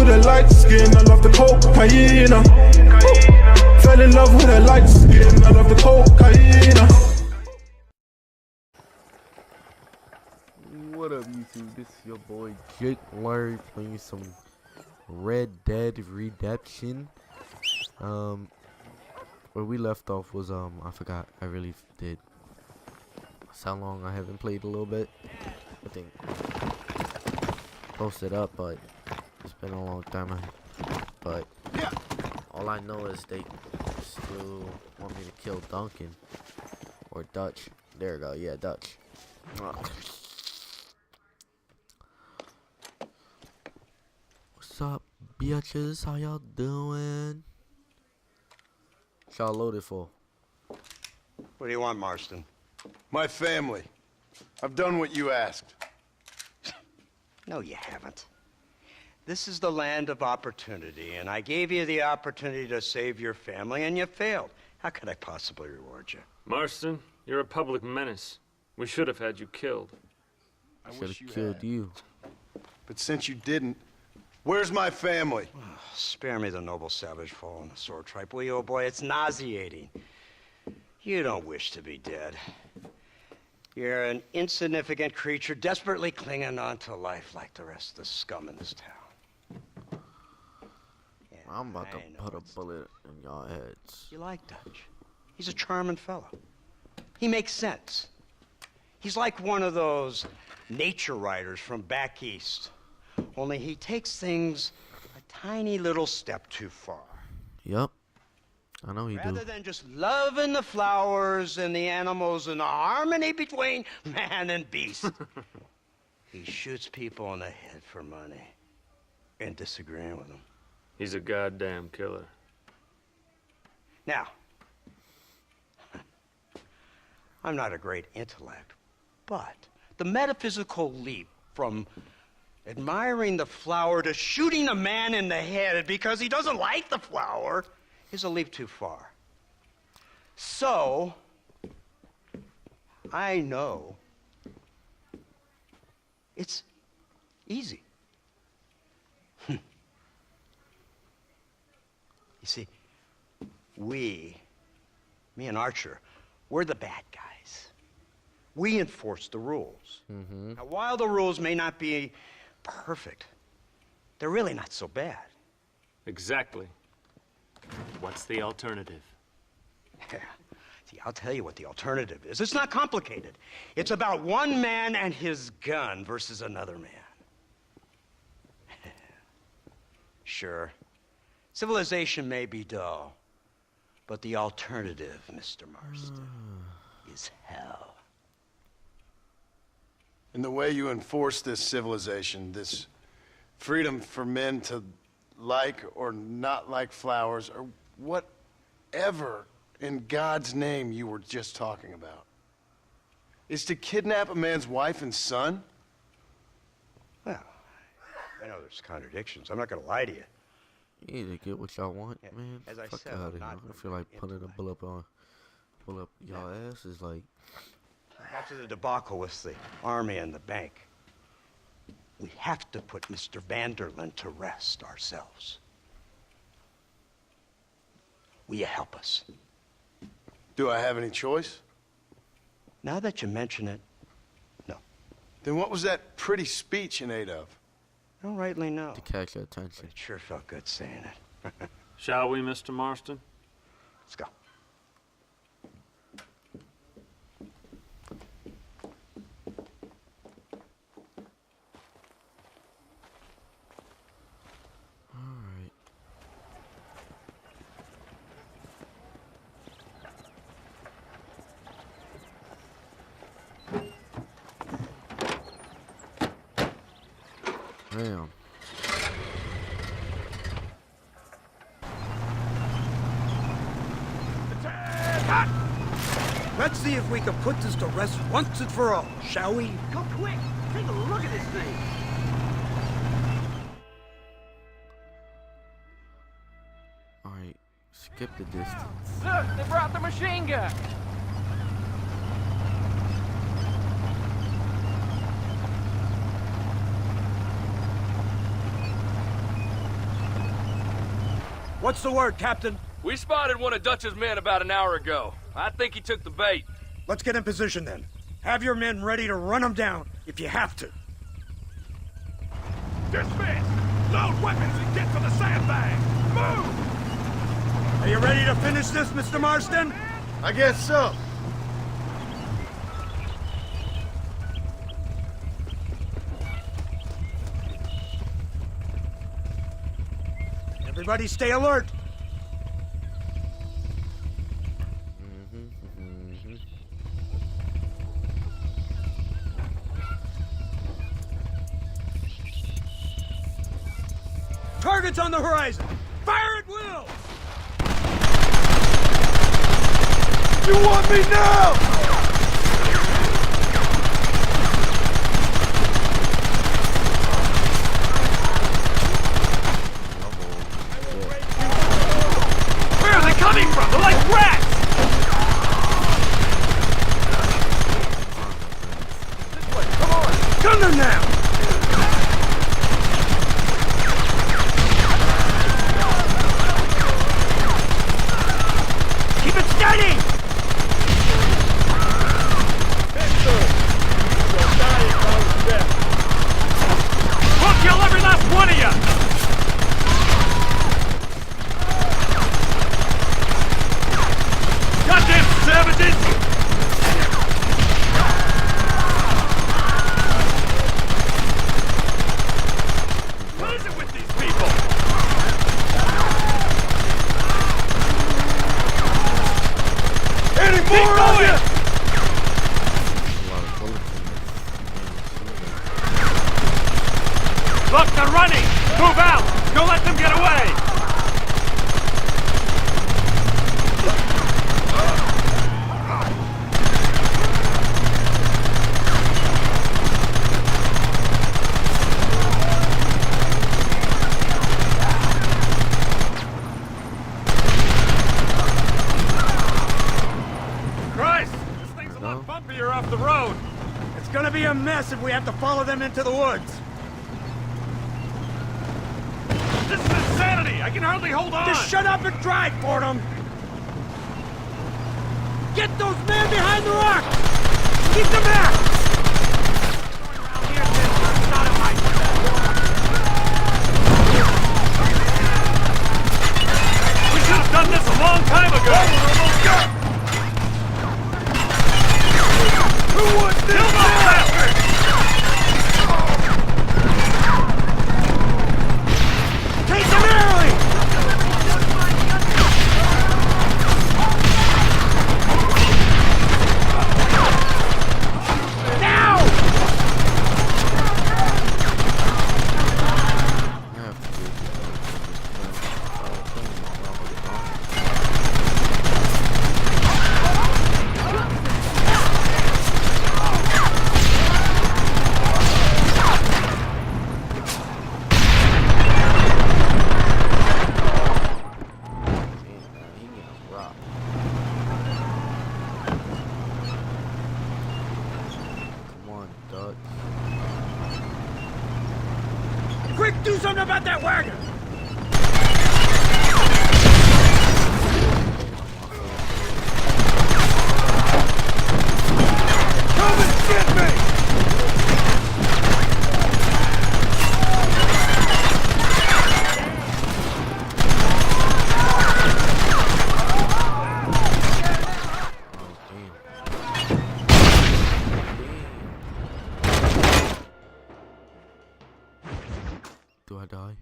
with a light skin, I love the cocaine. Fell in love with a light skin, I love the cocaine. What up, YouTube? This is your boy Jake Larry playing some Red Dead Redemption. Where we left off was I forgot. I really did. That's how long I haven't played a little bit. I think posted up, but it's been a long time. But all I know is they still want me to kill Duncan or Dutch. There we go. Yeah, Dutch. What's up, bitches? How y'all doing? Y'all loaded for? What do you want, Marston? My family. I've done what you asked. No, you haven't. This is the land of opportunity, and I gave you the opportunity to save your family, and you failed. How could I possibly reward you? Marston, you're a public menace. We should have had you killed. I Should wish you have killed had. you. But since you didn't, where's my family? Spare me the noble savage fall on the sword tripe, will you, old boy? It's nauseating. You don't wish to be dead. You're an insignificant creature desperately clinging on to life like the rest of the scum in this town. Yeah, I'm about to I know put a it's- bullet in y'all heads. You like Dutch. He's a charming fellow. He makes sense. He's like one of those nature writers from back east. Only he takes things a tiny little step too far. Yup. I know he Rather do. than just loving the flowers and the animals and the harmony between man and beast, he shoots people in the head for money and disagreeing with them. He's a goddamn killer. Now, I'm not a great intellect, but the metaphysical leap from admiring the flower to shooting a man in the head because he doesn't like the flower is a leap too far. So, I know it's easy. You see, me and Archer, we're the bad guys. We enforce the rules. Now, while the rules may not be perfect, they're really not so bad. Exactly. What's the alternative? Yeah. See, I'll tell you what the alternative is. It's not complicated. It's about one man and his gun versus another man. Sure, civilization may be dull, but the alternative, Mr. Marston, is hell. And the way you enforce this civilization, this freedom for men to like or not like flowers, or whatever in God's name you were just talking about, is to kidnap a man's wife and son? Well, I know there's contradictions. I'm not going to lie to you. You need to get what y'all want, Yeah, man. as I Fuck said, out I'm of here. not I feel like putting a pull up y'all ass is like. After the debacle with the army and the bank, we have to put Mr. Vanderlyn to rest ourselves. Will you help us? Do I have any choice? Now that you mention it, no. Then what was that pretty speech in aid of? I don't rightly know. To catch your But attention. it sure felt good saying it. Shall we, Mr. Marston? Let's go. Alright. Damn. Let's see if we can put this to rest once and for all, shall we? Go quick! Take a look at this thing! Alright. Skip the distance. Look, they brought the machine gun! What's the word, Captain? We spotted one of Dutch's men about an hour ago. I think he took the bait. Let's get in position then. Have your men ready to run them down if you have to. Dismiss! Load weapons and get to the sandbag! Move! Are you ready to finish this, Mr. Marston? I guess so. Everybody stay alert. Targets on the horizon! Fire at will! You want me now? Where are they coming from? They're like rats! This way, come on! Gun them now! Keep it steady! We'll kill every last one of you! Goddamn savages! What is it with these people? Any Keep more of going! you? A lot of bullets in this. Look, they're running! Move out! Don't let them get away! Christ! This thing's a lot bumpier off the road! It's gonna be a mess if we have to follow them into the woods. This is insanity! I can hardly hold on! Just shut up and drive, Fordham! Get those men behind the rock! Keep them back! We should have done this a long time ago! Who wants this? Kill those bastards! Take them early! Now! I have to do he getting rocked. Come on, Dutch. Quick, do something about that wagon! Come and get me! Oh, damn. Do I die?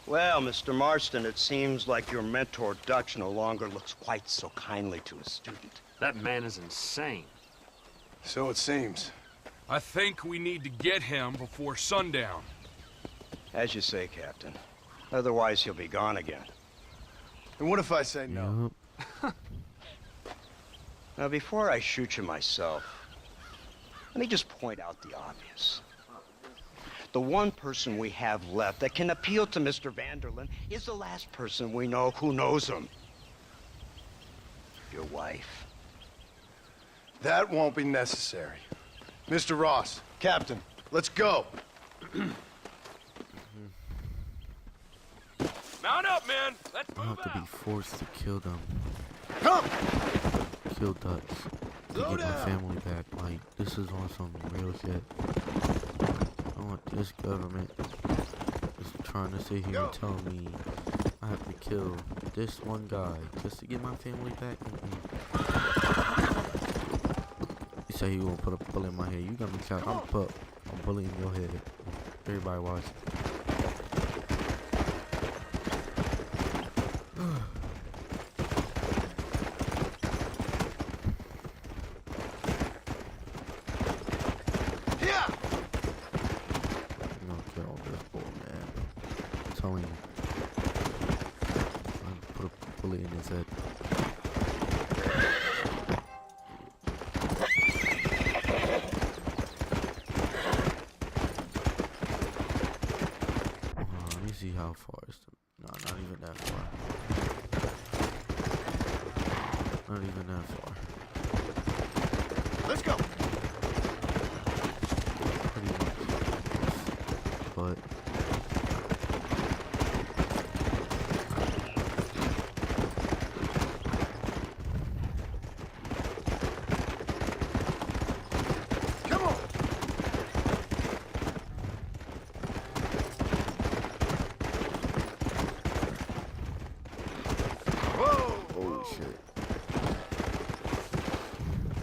Well, Mr. Marston, it seems like your mentor Dutch no longer looks quite so kindly to his student. That man is insane. So it seems. I think we need to get him before sundown. As you say, Captain. Otherwise, he'll be gone again. And what if I say no? Yup. Now, before I shoot you myself, Let me just point out the obvious. The one person we have left that can appeal to Mr. Vanderlyn is the last person we know who knows him. Your wife. That won't be necessary. Mr. Ross, Captain, let's go. Mount up, man. Let's I move have to be out. forced to kill them. Come! Kill Dutch. To get my family back. Like, this is on some real shit. I want this government is trying to sit here and tell me I have to kill this one guy just to get my family back. You say you gonna put a bullet in my head. You got me shot. I'm put a bullet in your head. Everybody watch. Yeah! I'm gonna kill this boy, man. I'm telling you. I'm gonna put a bullet in his head. Let me see how far it's. No, not even that far. Not even that far. Let's go! Pretty much. But Come on! Whoa! oh shit.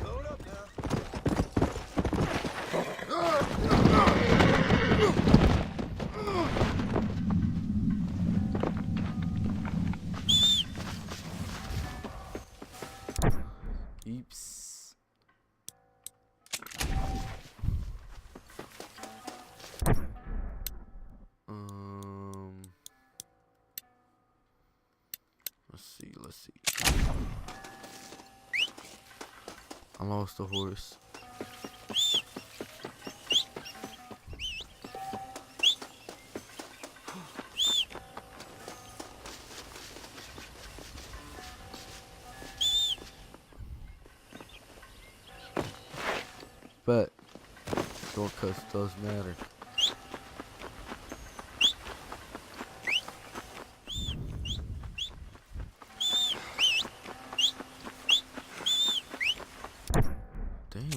Load up now. Eeps. Let's see. I lost the horse. But shortcuts does matter. Damn.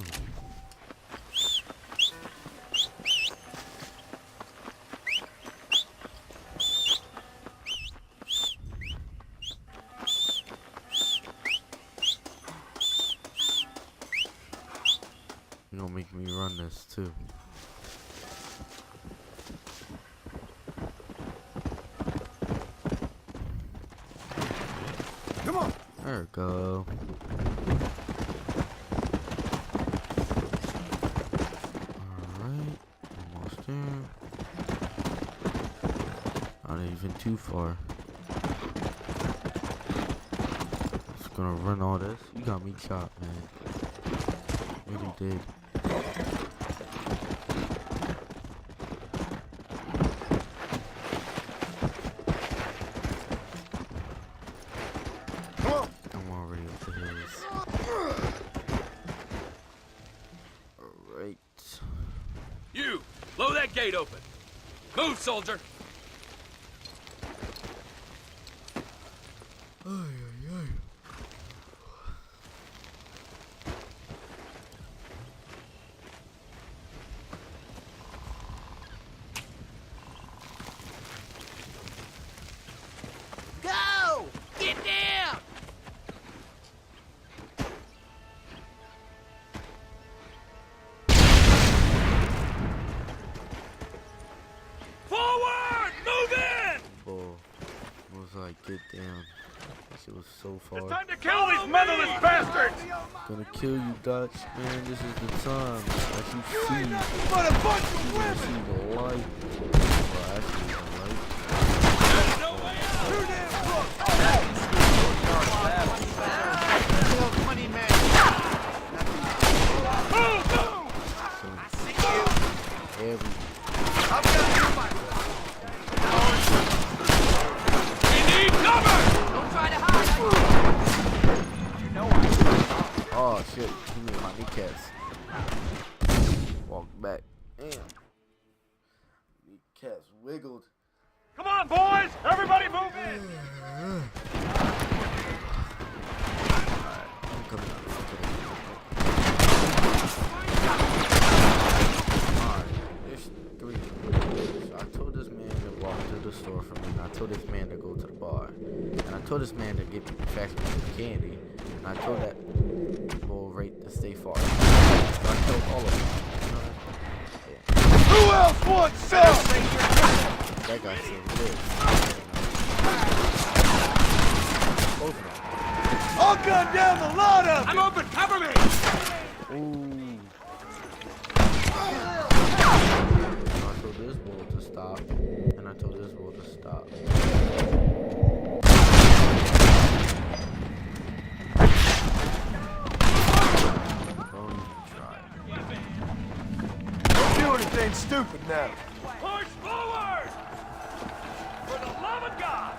You're gonna make me run this too. Come on! There we go. Alright, almost there. Not even too far. Just gonna run all this. You got me chopped, man. Really did. Come on! I'm already up the hills. Alright. You, blow that gate open. Move, soldier. Go! Get down! Forward! Move in! Bull. Was like, get down. That shit was so far. Time to kill these motherless bastards! Gonna kill you, Dutch. Man, this is the time that you see. But a bunch of You women! see the light. Well, actually, the light. There's no way out! Money man. Move! Oh shit, he made my kneecaps. Walk back. Damn. Kneecaps wiggled. Come on, boys! Everybody move in! I'm coming up. Alright, there's 3. So I told this man to walk to the store for me, and I told this man to go to the bar. And I told this man to get fast me some candy. And I told that bull rate to stay far. So I told all of them. You know? Yeah. Who else wants some? That guy said this. Both of them. I'll gun down the lot of I'm open. Cover me. Ooh. I told this bull to stop. And I told this bull to stop. Don't even try. Don't do anything stupid now. Push forward! For the love of God!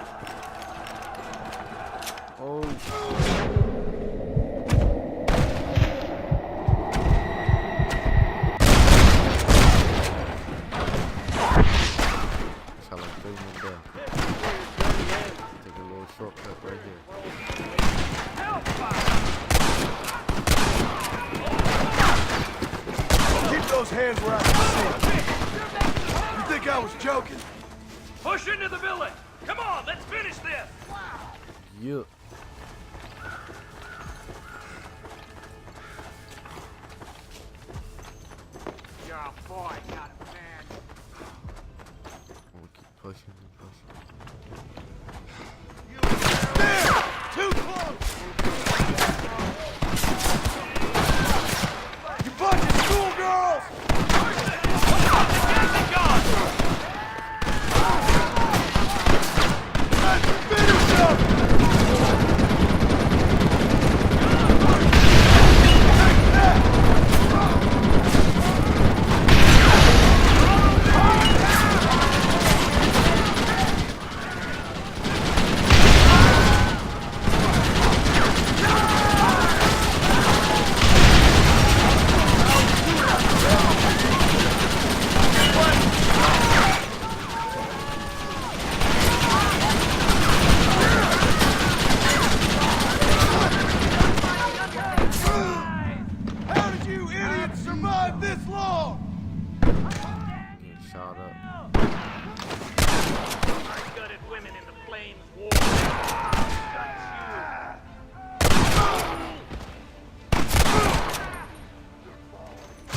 Oh. Sound like 3 men down. Take a little shortcut right here. Keep those hands where I can see. You think I was joking? Push into the village! Come on, let's finish this! Yeah. Your boy got a man. I'm gonna keep pushing and pushing. There! Too close! You bunch of schoolgirls! Let's finish them! How did you idiots survive this long? Getting shot up. Gutted women in the flames war.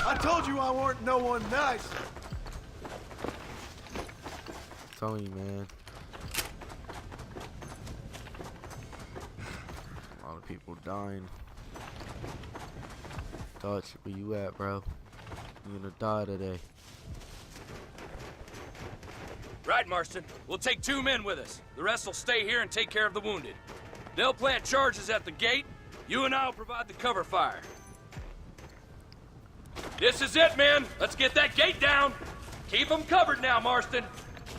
I told you I weren't no one nice. I'm telling you, man. A lot of people dying. Dutch, where you at, bro? You gonna die today. Right, Marston. We'll take 2 men with us. The rest will stay here and take care of the wounded. They'll plant charges at the gate. You and I'll provide the cover fire. This is it, men. Let's get that gate down. Keep them covered now, Marston.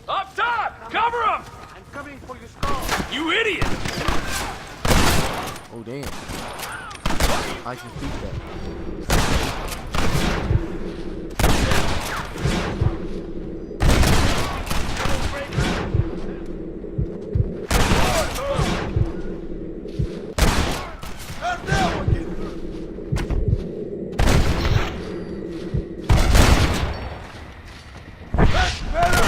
Up top! Cover them! I'm coming for your skull. You idiot! Oh, damn. I can beat that. How'd that one get through? That's better!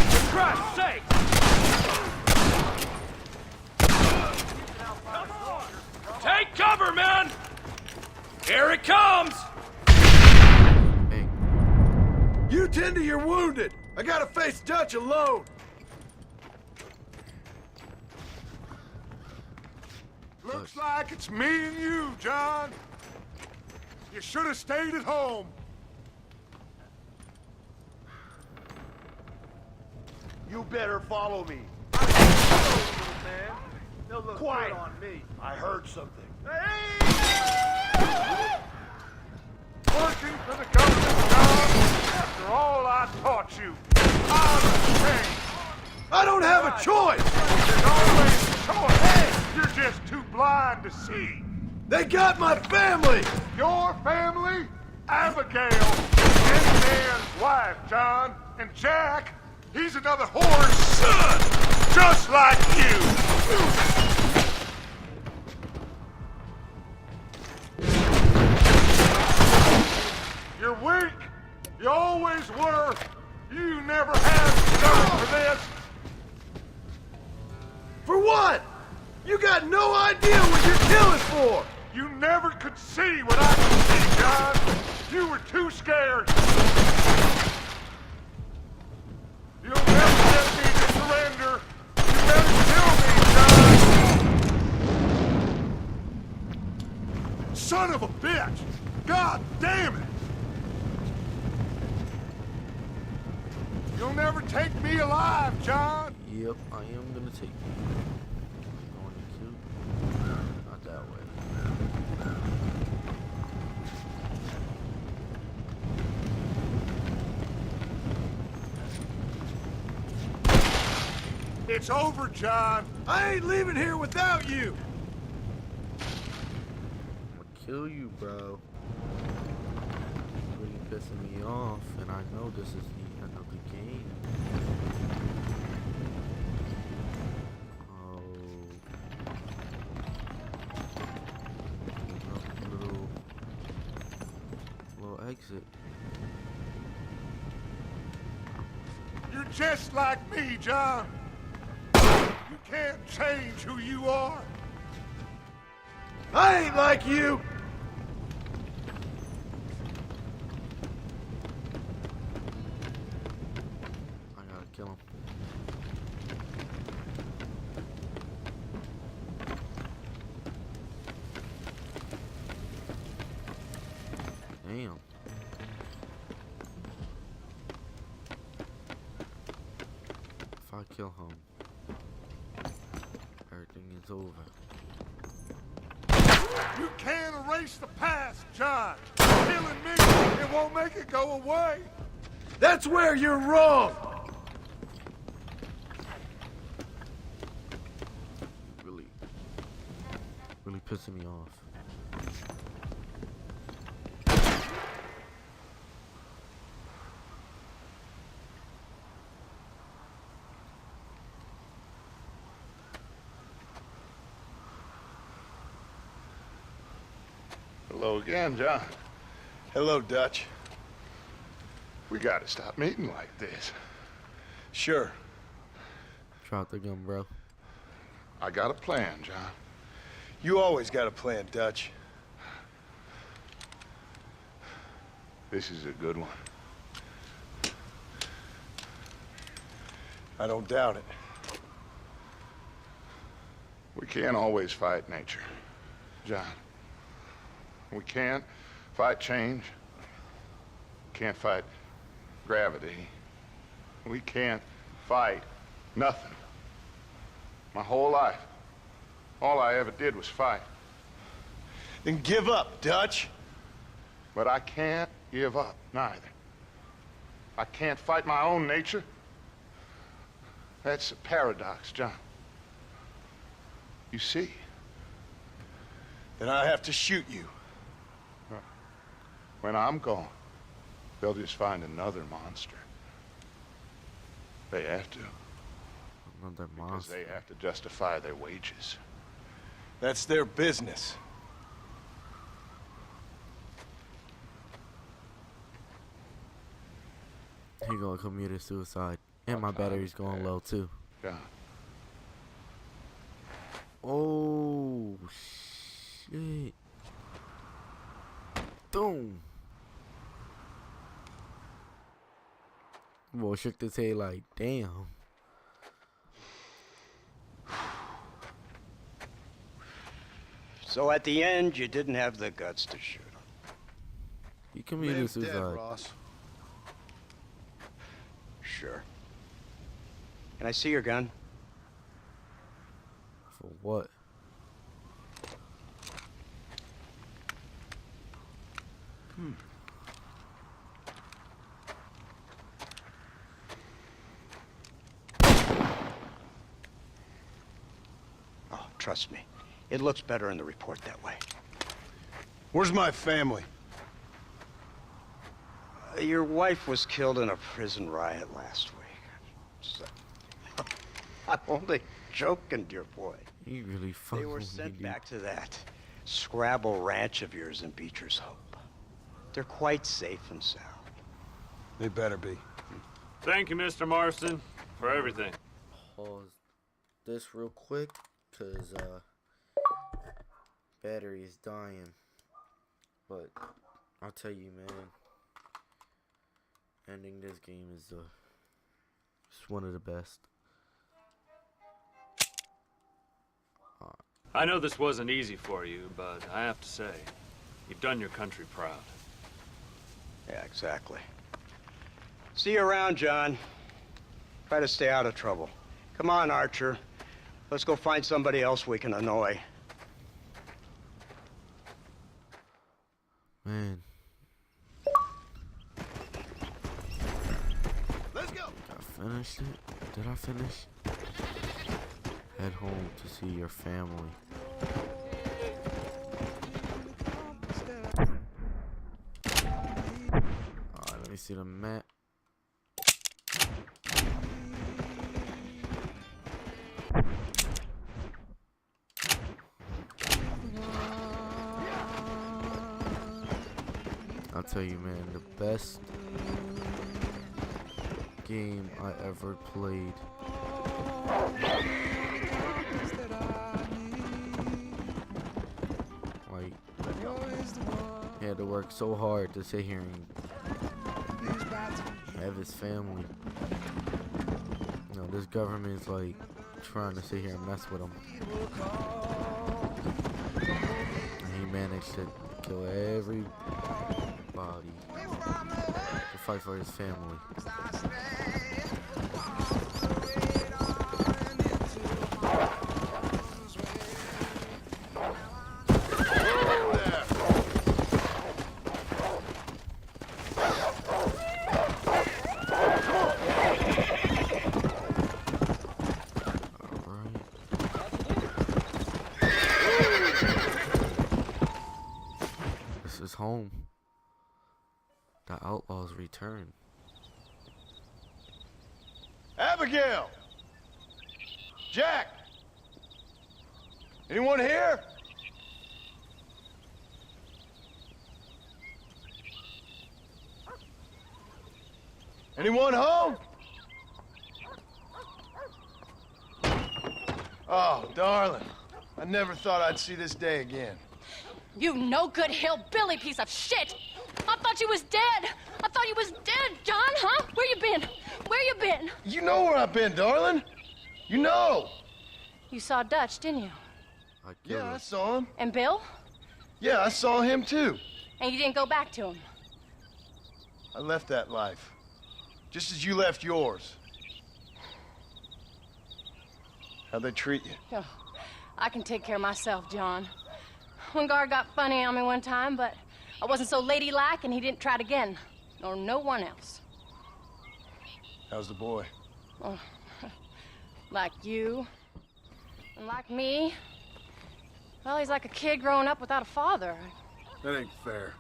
For Christ's sake! Take cover, men! Here it comes! Bang. You tend to your wounded. I gotta face Dutch alone. Looks like it's me and you, John. You should have stayed at home. You better follow me. They'll look Quiet. good on me. I heard something. Working for the government, John. After all I taught you, I'm ashamed. I don't have a choice. There's always a choice. You're just too blind to see. They got my family! Your family? Abigail, any man's wife, John. And Jack, he's another whore's son, just like you. You're weak. You always were. You never had stomach for this. For what? You got no idea what you're killing for! You never could see what I could see, John. You were too scared. You'll never get me to surrender. You better kill me, John. Son of a bitch! God damn it! You'll never take me alive, John. Yep, I am gonna take you. Going to not that way. It's over, John. I ain't leaving here without you! I'm gonna kill you, bro. It's really pissing me off, and I know this is the end of the game. Oh. Little exit. You're just like me, John. You can't change who you are. I ain't like you! I gotta kill him. Damn. If I kill him, everything is over. You can't erase the past, John. Killing me, it won't make it go away. That's where you're wrong! Really pissing me off. Hello again, John. Hello, Dutch. We gotta stop meeting like this. Sure. Drop the gun, bro. I got a plan, John. You always got a plan, Dutch. This is a good one. I don't doubt it. We can't always fight nature, John. We can't fight change. Can't fight gravity. We can't fight nothing. My whole life, all I ever did was fight. Then give up, Dutch. But I can't give up, neither. I can't fight my own nature. That's a paradox, John. You see? Then I have to shoot you. When I'm gone, they'll just find another monster. They have to. Another Because monster. they have to justify their wages. That's their business. He gonna commit a suicide. And my battery's going low too. John. Oh shit. Boom. Boy shook his head like, damn. So at the end, you didn't have the guts to shoot him. He committed Man's dead, suicide. Ross. Sure. Can I see your gun? For what? Oh, trust me. It looks better in the report that way. Where's my family? Your wife was killed in a prison riot last week. I'm only joking, dear boy. You really fucking They were sent back to that Scrabble ranch of yours in Beecher's Hope. They're quite safe and sound. They better be. Thank you, Mr. Marston, for everything. Pause this real quick, cause battery is dying. But I'll tell you, man, ending this game is it's one of the best. I know this wasn't easy for you, but I have to say, you've done your country proud. Yeah, exactly. See you around, John. Try to stay out of trouble. Come on, Archer. Let's go find somebody else we can annoy. Man. Let's go. I finished it? Did I finish? Head home to see your family. Alright, let me see the map. I'll tell you, man, the best game I ever played. Like, he had to work so hard to sit here and have his family. You know, this government is like trying to sit here and mess with him. And he managed to kill everybody to fight for his family. Home. The outlaws return. Abigail! Jack! Anyone here? Anyone home? Oh, darling. I never thought I'd see this day again. You no-good hillbilly piece of shit! I thought you was dead! I thought you was dead, John, huh? Where you been? Where you been? You know where I've been, darling. You know. You saw Dutch, didn't you? Yeah, I saw him. And Bill? Yeah, I saw him too. And you didn't go back to him? I left that life. Just as you left yours. How'd they treat you? Oh, I can take care of myself, John. One guard got funny on me one time, but I wasn't so ladylike, and he didn't try it again. Nor no one else. How's the boy? Oh, like you. And like me. Well, he's like a kid growing up without a father. That ain't fair.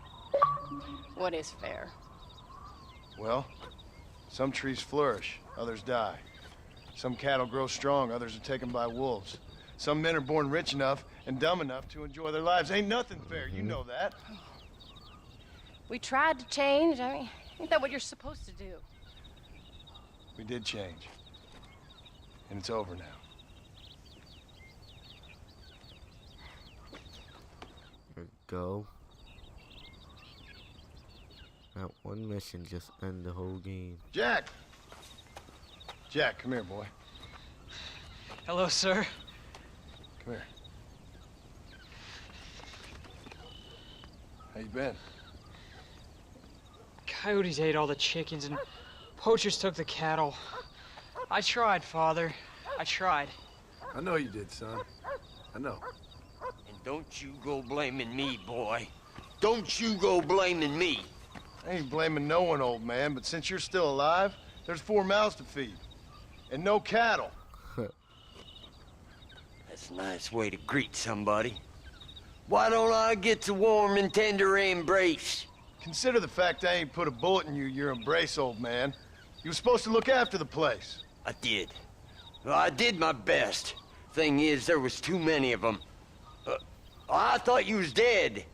What is fair? Well, some trees flourish, others die. Some cattle grow strong, others are taken by wolves. Some men are born rich enough and dumb enough to enjoy their lives. Ain't nothing fair, you know that. We tried to change. I mean, ain't that what you're supposed to do? We did change. And it's over now. Here we go. That one mission just ended the whole game. Jack! Jack, come here, boy. Hello, sir. Come here. How you been? Coyotes ate all the chickens and poachers took the cattle. I tried, Father. I tried. I know you did, son. I know. And don't you go blaming me, boy. Don't you go blaming me. I ain't blaming no one, old man, but since you're still alive, there's 4 mouths to feed. And no cattle. That's a nice way to greet somebody. Why don't I get a warm and tender embrace? Consider the fact I ain't put a bullet in your embrace, old man. You were supposed to look after the place. I did. Well, I did my best. Thing is, there was too many of them. I thought you was dead.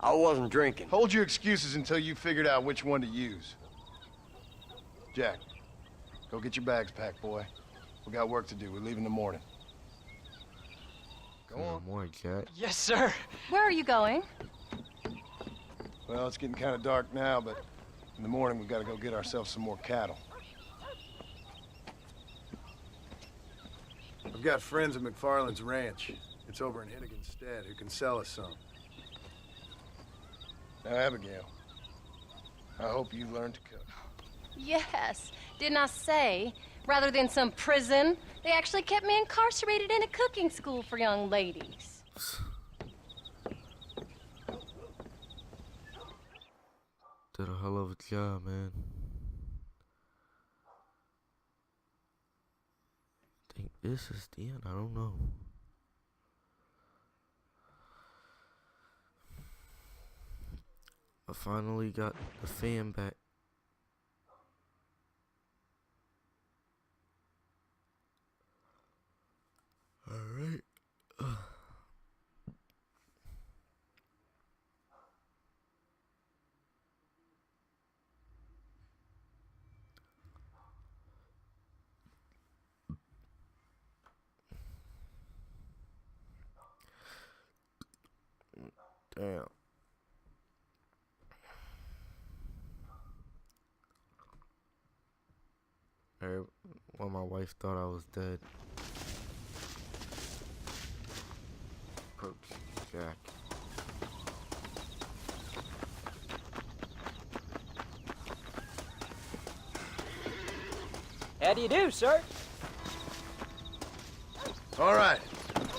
I wasn't drinking. Hold your excuses until you figured out which one to use. Jack, go get your bags packed, boy. We got work to do. We leave in the morning. Go on. More, Jack. Yes, sir. Where are you going? Well, it's getting kind of dark now, but in the morning we've got to go get ourselves some more cattle. I've got friends at McFarland's ranch. It's over in Henniganstead who can sell us some. Now, Abigail, I hope you learn to cook. Yes. Didn't I say, rather than some prison, they actually kept me incarcerated in a cooking school for young ladies. Did a hell of a job, man. I think this is the end. I don't know. I finally got the fan back. Alright. Damn. Well, my wife thought I was dead. Approach Jack. How do you do, sir? All right,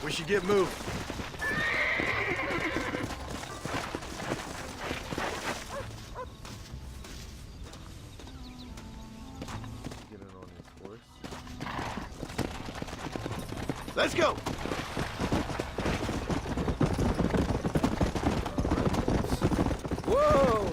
we should get moving. Get it on his horse. Let's go. Whoa!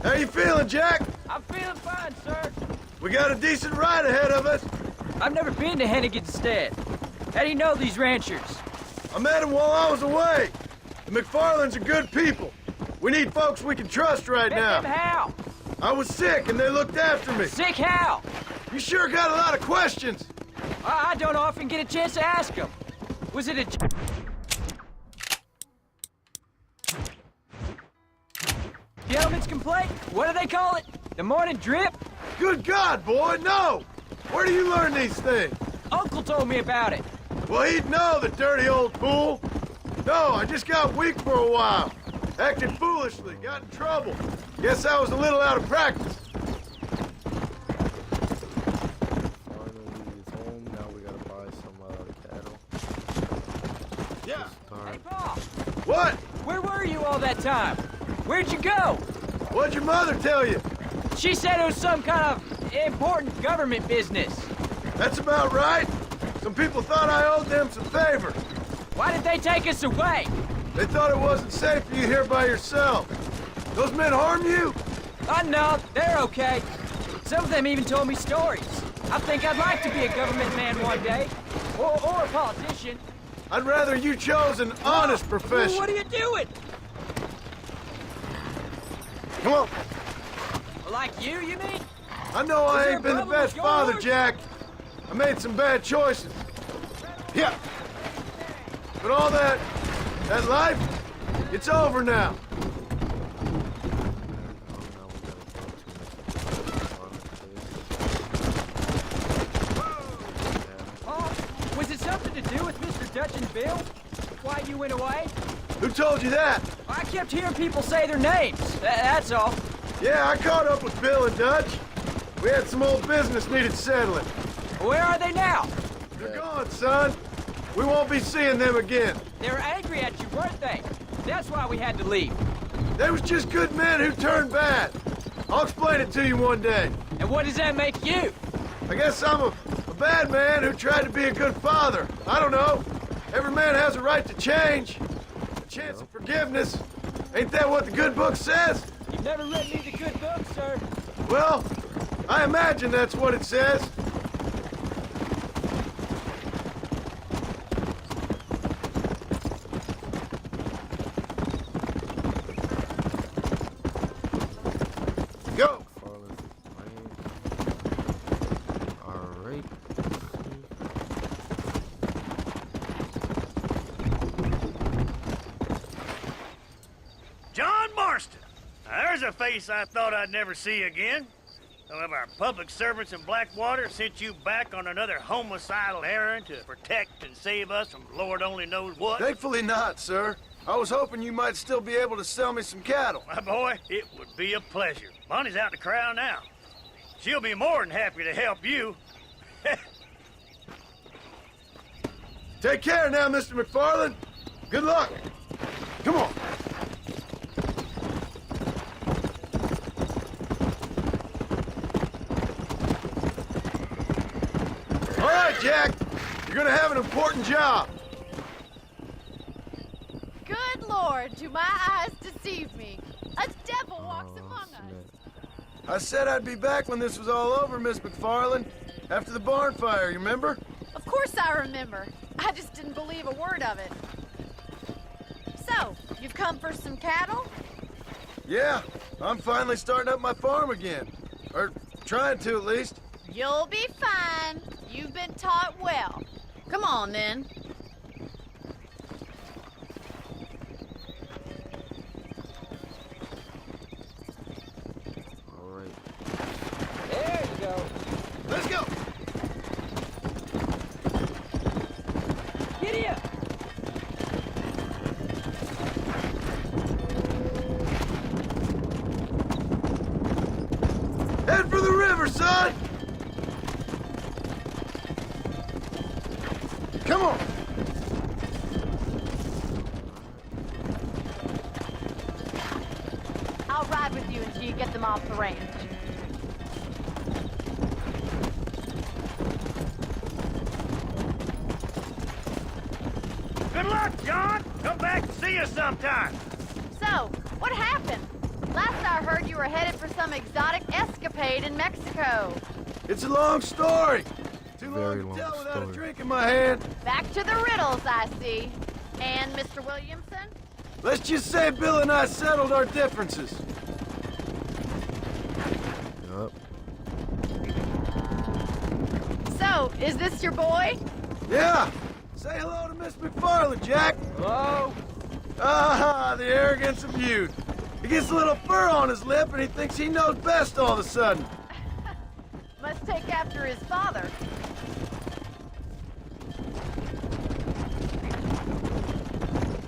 How you feeling, Jack? I'm feeling fine, sir. We got a decent ride ahead of us. I've never been to Henniganstead. How do you know these ranchers? I met them while I was away. The McFarlands are good people. We need folks we can trust right Met now. them how? I was sick and they looked after me. Sick how? You sure got a lot of questions. I don't often get a chance to ask them. Was it a... gentleman's complaint? What do they call it? The morning drip? Good God, boy, no! Where do you learn these things? Uncle told me about it. Well, he'd know, the dirty old fool. No, I just got weak for a while. Acted foolishly, got in trouble. Guess I was a little out of practice. Finally, he's home. Now we gotta buy some cattle. Yeah. Hey, Paul. What? Where were you all that time? Where'd you go? What'd your mother tell you? She said it was some kind of important government business. That's about right. Some people thought I owed them some favor. Why did they take us away? They thought it wasn't safe for you here by yourself. Those men harm you? No, they're okay. Some of them even told me stories. I think I'd like to be a government man one day. Or a politician. I'd rather you chose an honest profession. What are you doing? Come on. Like you mean? I know I there ain't been the a problem best with father, yours? Jack. I made some bad choices. Yeah. But all that life, it's over now. Oh, was it something to do with Mr. Dutch and Bill? Why you went away? Who told you that? I kept hearing people say their names. That's all. Yeah, I caught up with Bill and Dutch. We had some old business needed settling. Where are they now? They're gone, son. We won't be seeing them again. They were angry at you, weren't they? That's why we had to leave. They was just good men who turned bad. I'll explain it to you one day. And what does that make you? I guess I'm a bad man who tried to be a good father. I don't know. Every man has a right to change. A chance of forgiveness. Ain't that what the good book says? You've never read me the good book, sir. Well, I imagine that's what it says. Go! Alright. John Marston. Now, there's a face I thought I'd never see again. Some of our public servants in Blackwater sent you back on another homicidal errand to protect and save us from Lord only knows what. Thankfully not, sir. I was hoping you might still be able to sell me some cattle. My boy, it would be a pleasure. Bonnie's out to corral now. She'll be more than happy to help you. Take care now, Mr. McFarland. Good luck. Come on. All right, Jack. You're gonna have an important job. Good Lord, do my eyes deceive me? A devil walks among us. I said I'd be back when this was all over, Miss McFarland. After the barn fire, you remember? Of course I remember. I just didn't believe a word of it. So, you've come for some cattle? Yeah, I'm finally starting up my farm again. Or trying to, at least. You'll be fine. You've been taught well. Come on, then. Alright. There you go. Let's go. Giddy up. Head for the river, son! Come on! I'll ride with you until you get them off the ranch. Good luck, John. Come back and see us sometime. So, what happened? Last I heard you were headed for some exotic escapade in Mexico. It's a long story. Too Very long long to tell without a story. drink in my hand. Back to the riddles, I see. And Mr. Williamson? Let's just say Bill and I settled our differences. Yup. So, is this your boy? Yeah. Say hello to Miss McFarland, Jack. Hello? Ah, the arrogance of youth. He gets a little fur on his lip and he thinks he knows best all of a sudden. Must take after his father.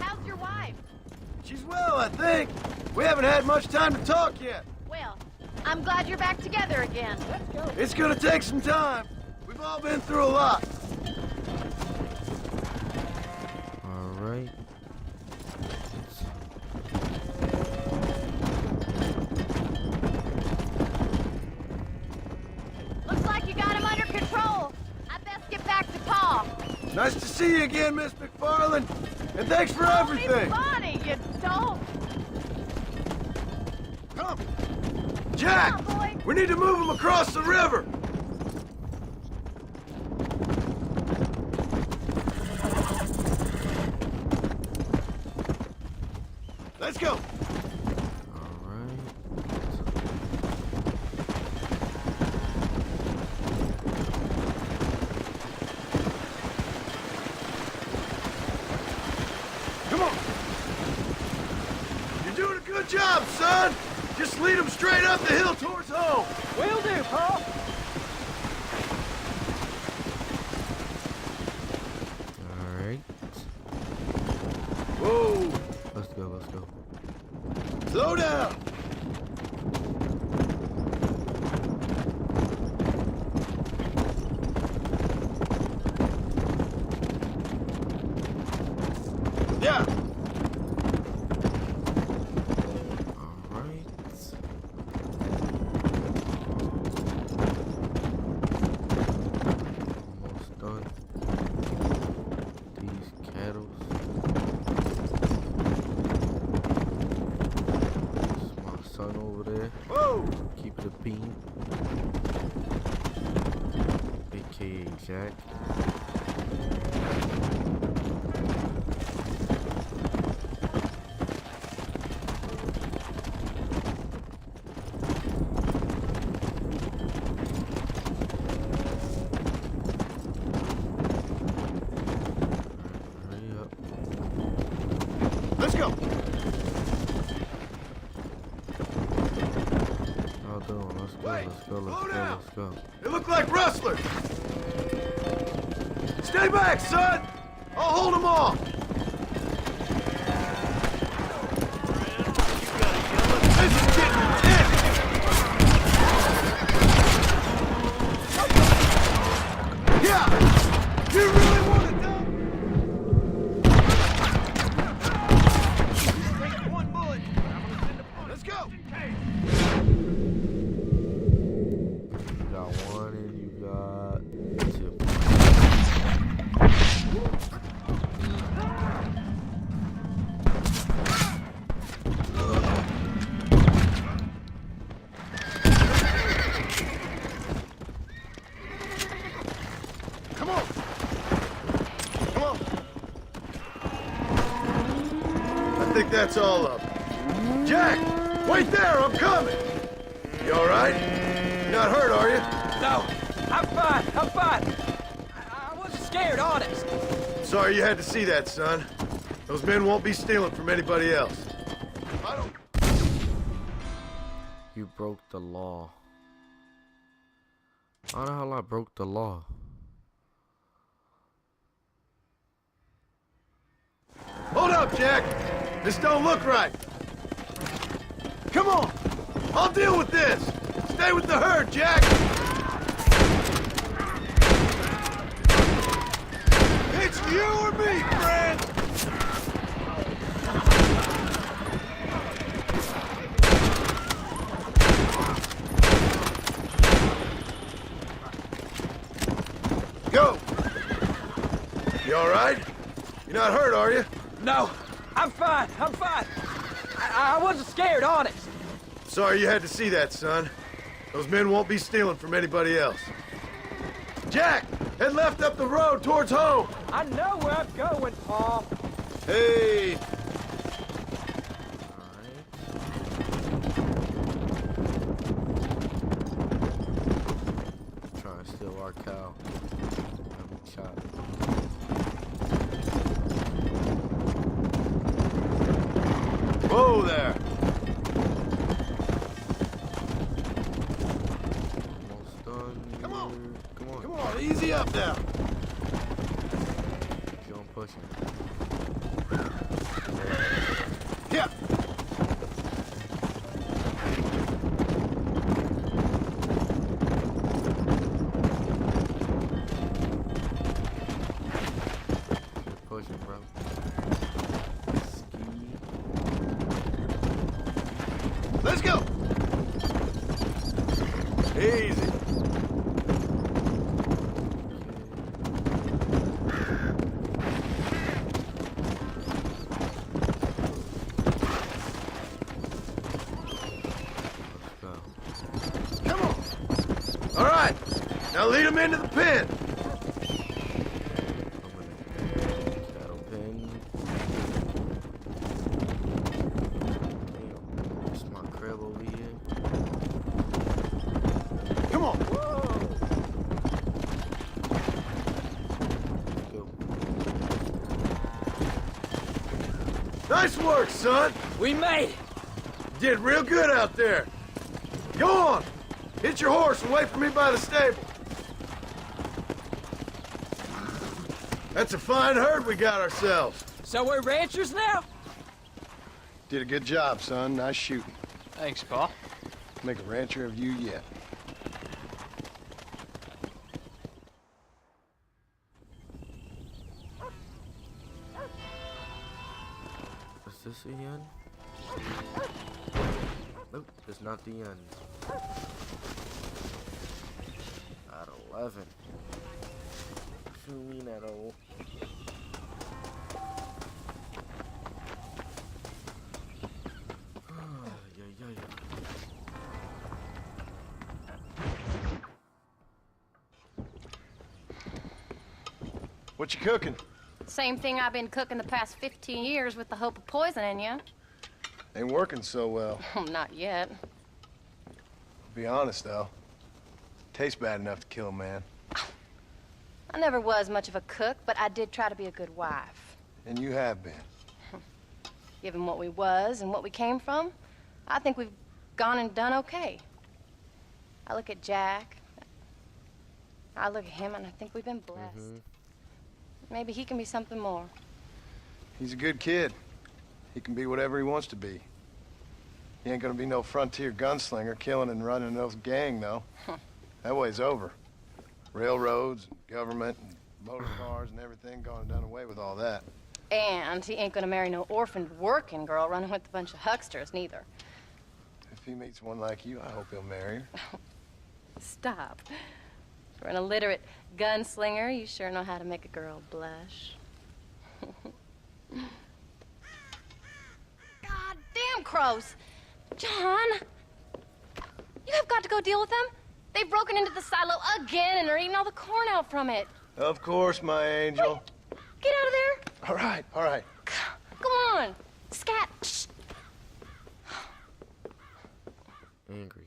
How's your wife? She's well, I think. We haven't had much time to talk yet. Well, I'm glad you're back together again. Let's go. It's gonna take some time. We've all been through a lot. Alright. Looks like you got him under control. I best get back to Pa. Nice to see you again, Miss McFarland. And thanks for Call me everything. Bonnie, you don't. Come. Jack, Come on, boy. we need to move him across the river. Let's go. Alright. Come on. You're doing a good job, son. Just lead him straight up the hill towards home. Will do, Pa. Alright. Whoa. Let's go, let's go. Slow down. Yeah. Alright. Jack. Let's go. Let's go. They look like rustlers. Stay back, son. I'll hold them off. This is getting intense. Yeah. You really want to die? Take one bullet. Let's go. You got one and you got two. Come on. Come on. I think that's all of them. Jack, wait there. I'm coming. You all right? You're not hurt, are you? No, I'm fine. I'm fine. I wasn't scared, honest. Sorry you had to see that, son. Those men won't be stealing from anybody else. I don't... You broke the law. How the hell I broke the law? Hold up, Jack. This don't look right. Come on. I'll deal with this. Stay with the herd, Jack. It's you or me, friend. Go. You all right? You're not hurt, are you? No, I'm fine. I'm fine. I wasn't scared, honest. Sorry you had to see that, son. Those men won't be stealing from anybody else. Jack, head left up the road towards home. I know where I'm going, Paul. Hey. Trying to steal our cow. I'm shot. Whoa there. Almost done. Come on. Come on. Come on, easy up now. Keep on pushing. Yeah. Keep pushing, bro. Let's go. Easy. Come on. All right. Now lead them into the pen. Cattle pen. Damn. This is my crib over here. Come on. Let's go. Nice work, son. We made it. You did real good out there. Go on. Hit your horse and wait for me by the stable. That's a fine herd we got ourselves. So we're ranchers now? Did a good job, son. Nice shooting. Thanks, Paul. Make a rancher of you yet. Is this the end? Nope, it's not the end. At 11. What you mean at all? What you cooking? Same thing I've been cooking the past 15 years with the hope of poisoning you. Ain't working so well. Not yet. Be honest, though. Tastes bad enough to kill a man. I never was much of a cook, but I did try to be a good wife. And you have been. Given what we was and what we came from, I think we've gone and done okay. I look at Jack. I look at him and I think we've been blessed. Maybe he can be something more. He's a good kid. He can be whatever he wants to be. He ain't gonna be no frontier gunslinger killing and running those gang, though. That way's over. Railroads, and government, and motor cars and everything gone and done away with all that. And he ain't gonna marry no orphaned working girl running with a bunch of hucksters, neither. If he meets one like you, I hope he'll marry her. Stop. For an illiterate gunslinger, you sure know how to make a girl blush. God damn crows! John! You have got to go deal with them. They've broken into the silo again and are eating all the corn out from it. Of course, my angel. Wait. Get out of there. All right, all right. Come on. Scat. Shh. Angry.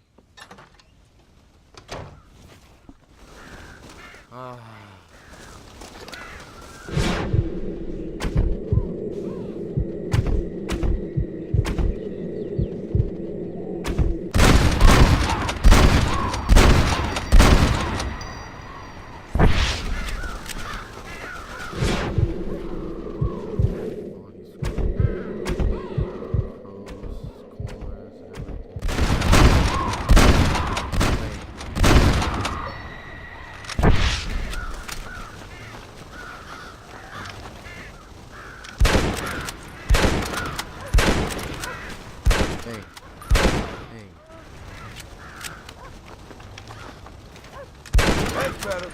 That's better.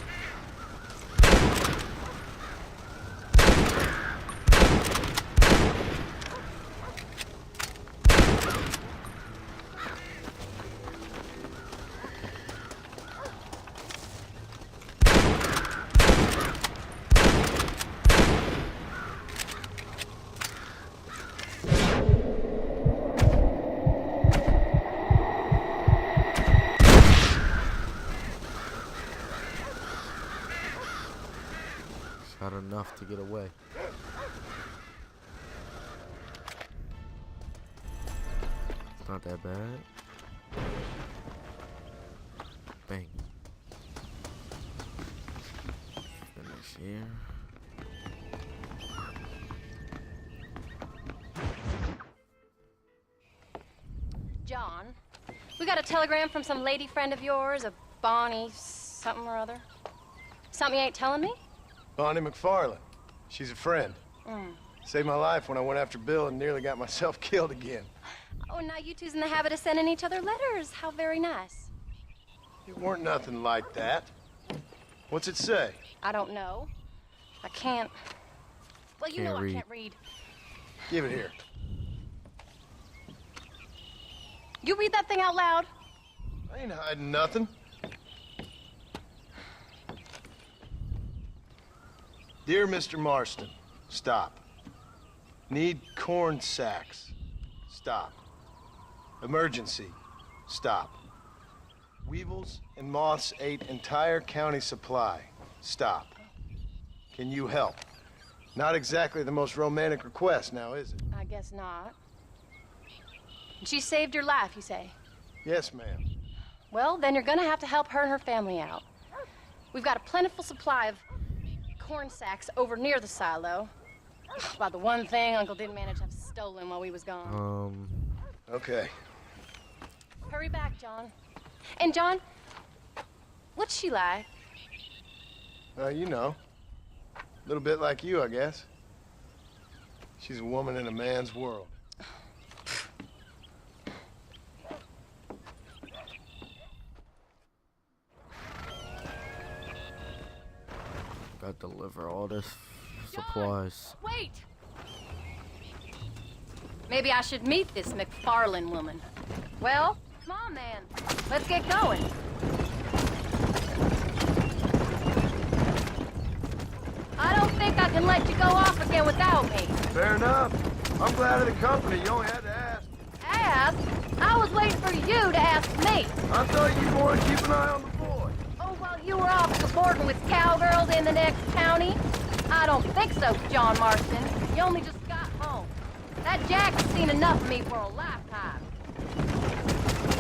Not enough to get away. It's not that bad. Bang. Finish here. John, we got a telegram from some lady friend of yours, a Bonnie something or other. Something you ain't telling me? Bonnie McFarland. She's a friend. Mm. Saved my life when I went after Bill and nearly got myself killed again. Oh, now you two's in the habit of sending each other letters. How very nice. It weren't nothing like that. What's it say? I don't know. I can't. Well, you know I can't read. Give it here. You read that thing out loud. I ain't hiding nothing. Dear Mr. Marston, stop. Need corn sacks. Stop. Emergency. Stop. Weevils and moths ate entire county supply. Stop. Can you help? Not exactly the most romantic request now, is it? I guess not. She saved your life, you say? Yes, ma'am. Well, then you're gonna have to help her and her family out. We've got a plentiful supply of corn sacks over near the silo. About the one thing Uncle didn't manage to have stolen while we was gone. Okay. Hurry back, John. And John, what's she like? You know. A little bit like you, I guess. She's a woman in a man's world. Gotta deliver all this supplies. Wait! Maybe I should meet this McFarland woman. Well, come on then. Let's get going. I don't let you go off again without me. Fair enough. I'm glad of the company. You only had to ask. Ask? I was waiting for you to ask me. I thought you'd want to keep an eye on the boy. Oh, well, you were off supporting with cowgirls in the next county? I don't think so, John Marston. You only just got home. That Jack has seen enough of me for a lifetime.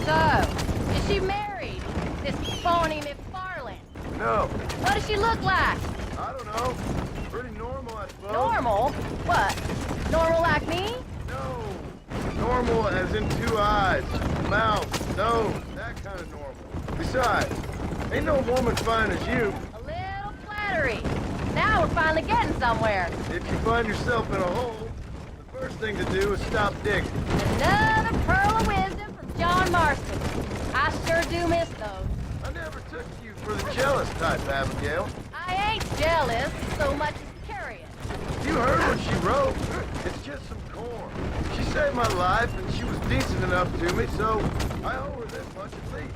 So, is she married? This phony McFarland? No. What does she look like? I don't know. Pretty normal, I suppose. Normal? What? Normal like me? No. Normal as in 2 eyes, mouth, nose, that kind of normal. Besides, ain't no woman fine as you. A little flattery. Now we're finally getting somewhere. If you find yourself in a hole, the first thing to do is stop digging. Another pearl of wisdom from John Marston. I sure do miss those. I never took you for the jealous type, Abigail. I ain't jealous so much as curious. You heard what she wrote. It's just some corn. She saved my life, and she was decent enough to me, so I owe her this much at least.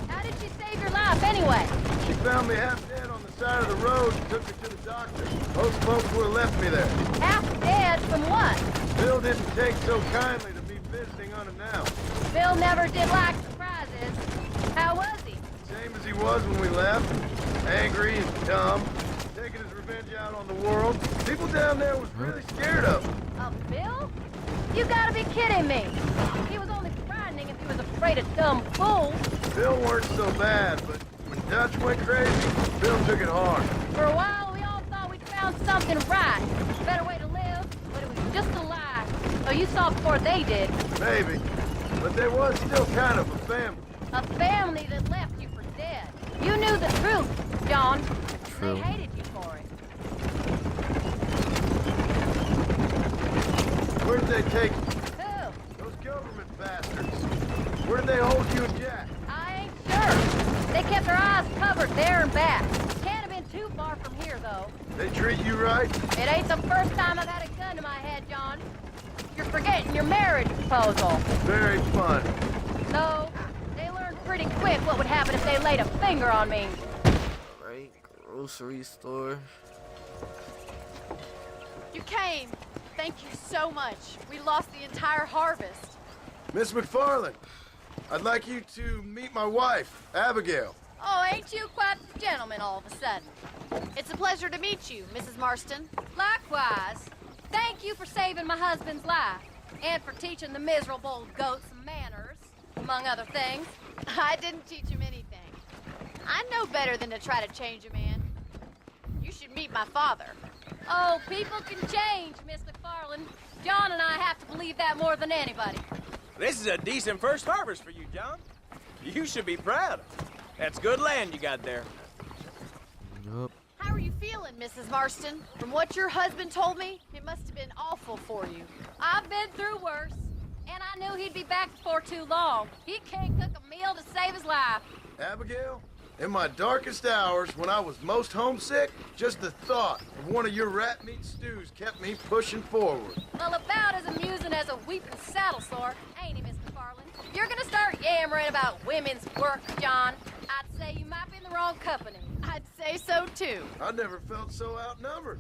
How did she save your life anyway? She found me half dead on the side of the road and took me to the doctor. Most folks would have left me there. Half dead from what? Bill didn't take so kindly to me visiting unannounced. Bill never did like surprises. How was he? Same as he was when we left. Angry and dumb. Taking his revenge out on the world. People down there was really scared of him. Of Bill? You gotta be kidding me. He was only frightening if he was afraid of dumb fools. Bill weren't so bad, but when Dutch went crazy, Bill took it hard. For a while, we all thought we'd found something right. A better way to live, but it was just a lie. So you saw before they did. Maybe. But there was still kind of a family. A family that left you for dead. You knew the truth, John. True. They hated you for it. Where did they take you? Who? Those government bastards. Where did they hold you and Jack? I ain't sure. They kept their eyes covered there and back. Can't have been too far from here, though. They treat you right? It ain't the first time I've had a gun to my head, John. You're forgetting your marriage proposal. Very fun. No, they learned pretty quick what would happen if they laid a finger on me. Right, grocery store. You came. Thank you so much. We lost the entire harvest. Miss McFarland, I'd like you to meet my wife, Abigail. Oh, ain't you quite the gentleman all of a sudden? It's a pleasure to meet you, Mrs. Marston. Likewise. Thank you for saving my husband's life. And for teaching the miserable goat some manners, among other things. I didn't teach him anything. I know better than to try to change a man. You should meet my father. Oh, people can change, Miss McFarland. John and I have to believe that more than anybody. This is a decent first harvest for you, John. You should be proud. That's good land you got there. Yup. How are you feeling, Mrs. Marston? From what your husband told me, it must have been awful for you. I've been through worse. And I knew he'd be back before too long. He can't cook a meal to save his life. Abigail, in my darkest hours, when I was most homesick, just the thought of one of your rat meat stews kept me pushing forward. Well, about as amusing as a weeping saddle sore, ain't he, Miss McFarland? If you're gonna start yammering about women's work, John, I'd say you might be in the wrong company. I'd say so, too. I never felt so outnumbered.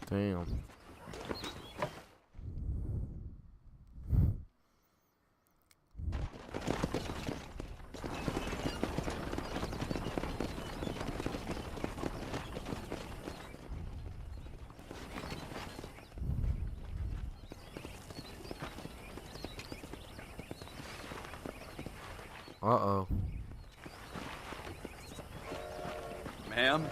Damn. Uh-oh. Ma'am?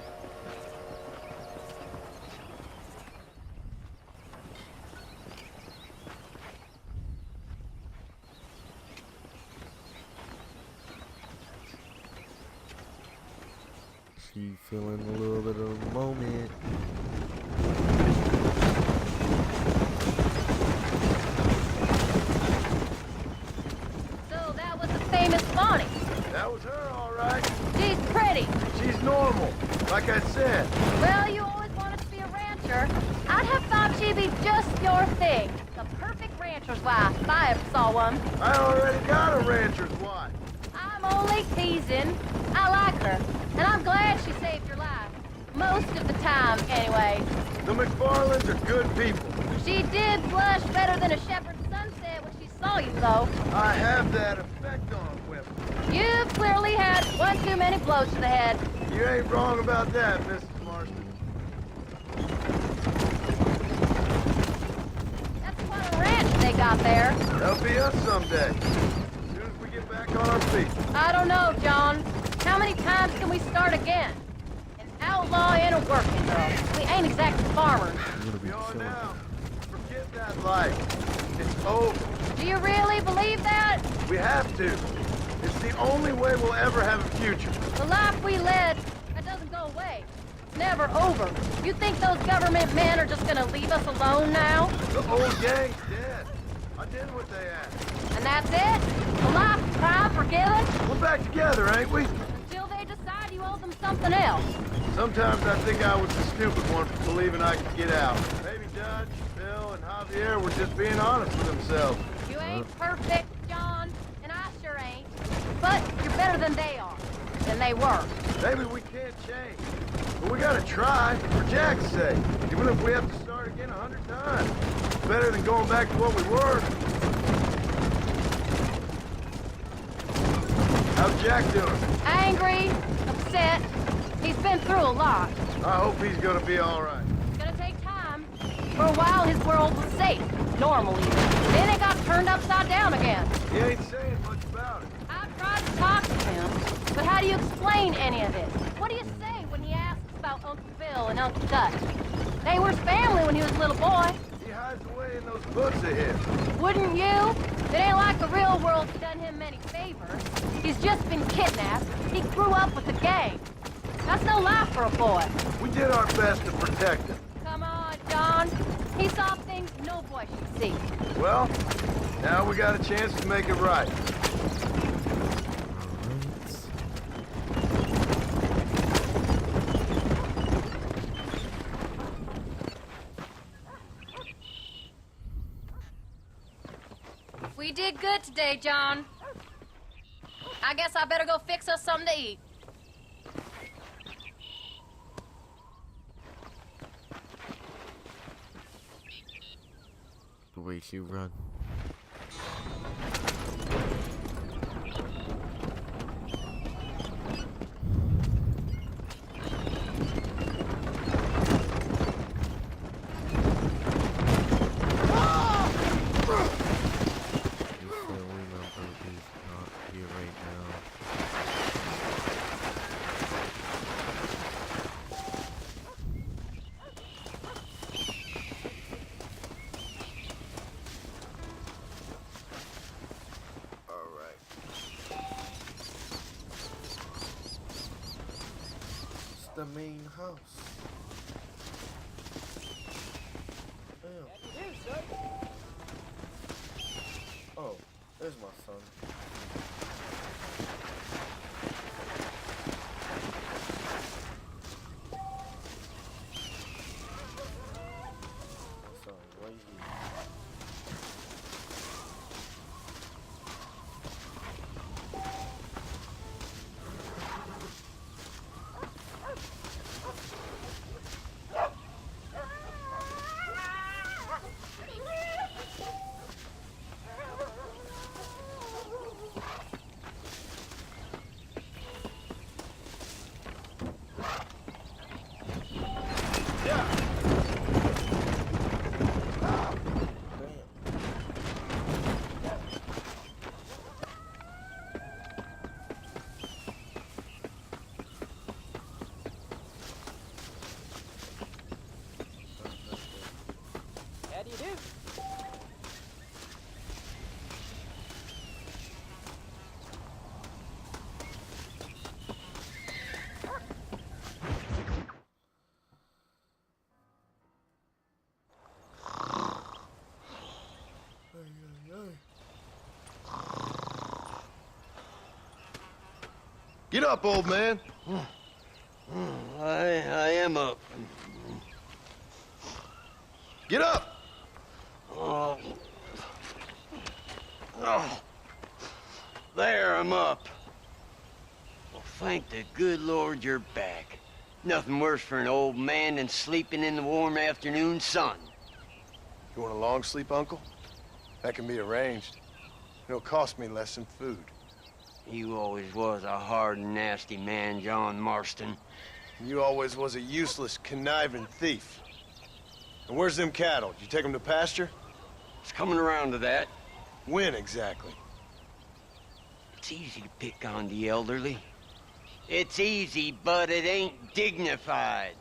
She feeling a little bit of the moment. So that was the famous Bonnie. That was her, all right. She's pretty. She's normal, like I said. Well, you always wanted to be a rancher. I'd have thought she'd be just your thing. The perfect rancher's wife, if I ever saw one. I already got a rancher's wife. only teasing. I like her, and I'm glad she saved your life. Most of the time, anyway. The McFarlands are good people. She did blush better than a shepherd's sunset when she saw you, though. I have that effect on women. You've clearly had one too many blows to the head. You ain't wrong about that, Mrs. Marston. That's quite a ranch they got there. That'll be us someday. As soon as we get back on our feet. I don't know, John. How many times can we start again? An outlaw and a working girl. We ain't exactly farmers. Beyond now, forget that life. It's over. Do you really believe that? We have to. It's the only way we'll ever have a future. The life we led, that doesn't go away. It's never over. You think those government men are just gonna leave us alone now? The old gang's dead. I did what they asked. And that's it? A life of crime forgiven? We're back together, ain't we? Until they decide you owe them something else. Sometimes I think I was the stupid one for believing I could get out. Maybe Dutch, Bill, and Javier were just being honest with themselves. You ain't perfect, John, and I sure ain't. But you're better than they are. Than they were. Maybe we can't change. But we gotta try, for Jack's sake. Even if we have to start again 100 times. It's better than going back to what we were. How's Jack doing? Angry, upset. He's been through a lot. I hope he's gonna be all right. It's gonna take time. For a while, his world was safe. Normal, even. Then it got turned upside down again. He ain't saying much about it. I've tried to talk to him, but how do you explain any of this? What do you say when he asks about Uncle Bill and Uncle Dutch? They were his family when he was a little boy. He hides away in those books of his. Wouldn't you? It ain't like the real world's done him many favors. He's just been kidnapped. He grew up with the gang. That's no life for a boy. We did our best to protect him. Come on, John. He saw things no boy should see. Well, now we got a chance to make it right. We did good today, John. I guess I better go fix us something to eat. The way she run. The main house. Damn. Oh, there's my son. My son, right here. How do you do? Get up, old man. I am up. Get up! Oh. Oh. There, I'm up. thank the good Lord you're back. Nothing worse for an old man than sleeping in the warm afternoon sun. You want a long sleep, Uncle? That can be arranged. It'll cost me less than food. You always was a hard and nasty man, John Marston. You always was a useless, conniving thief. And where's them cattle? Did you take them to pasture? It's coming around to that. When exactly? It's easy to pick on the elderly. It's easy, but it ain't dignified.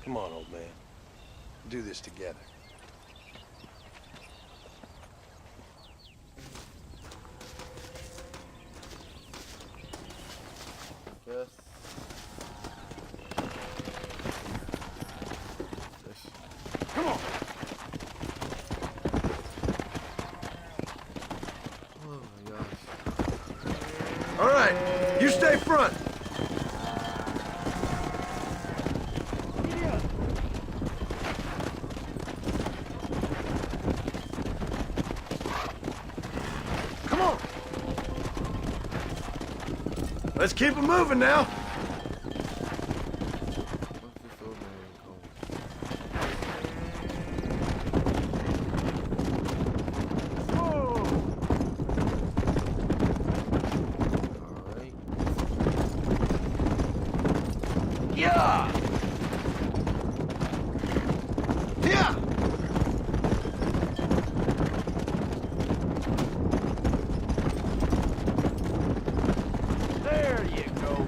Come on, old man. Do this together. Yes. Come on! Oh my gosh. All right, you stay front. Come on. Let's keep it moving now. Yeah! Yeah! There you go.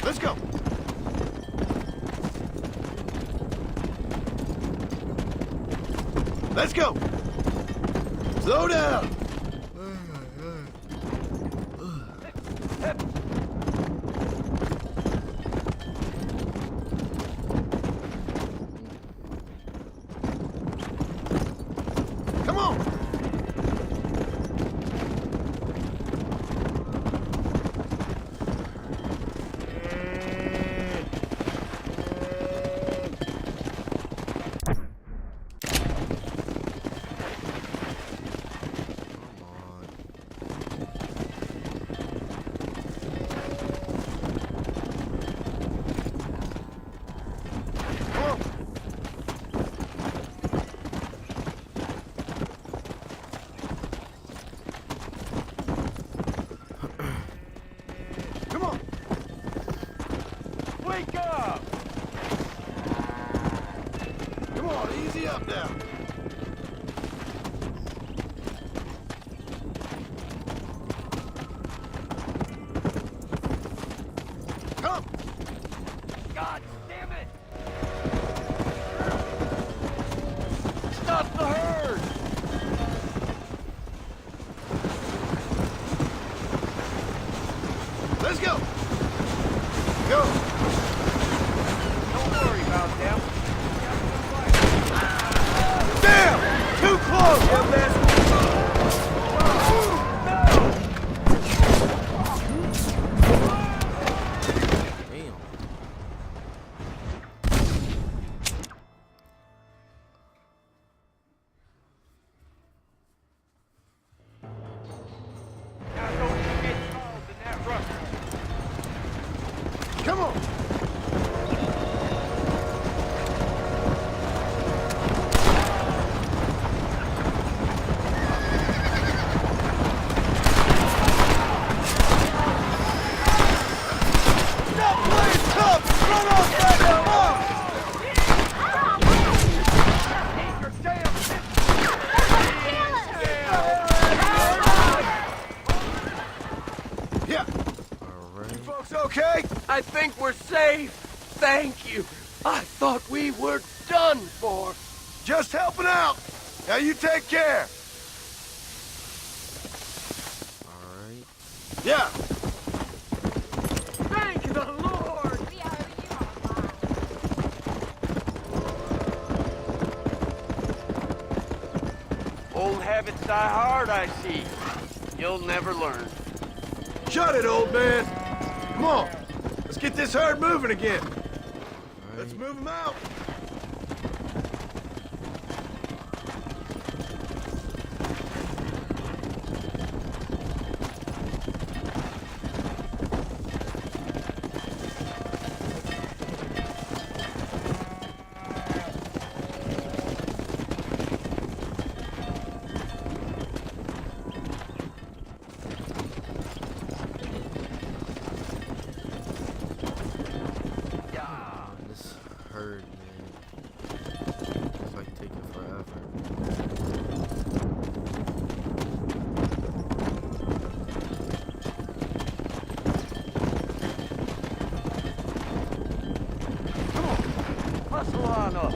Let's go. Let's go. Slow down. Come on. Come on. Wake up. Come on, easy up now. Come. God damn it! Stop the herd! Let's go. Go. Don't worry about them. Damn! Too close! Come on! Stop playing tough! Run off that Yeah. Alright. You folks okay? I think we're safe. Thank you. I thought we were done for. Just helping out. Now you take care. Alright. Yeah. Thank the Lord. We owe you a lot. Old habits die hard, I see. You'll never learn. Shut it, old man. Come on. Let's get this herd moving again. Let's move them out. Hustle on up.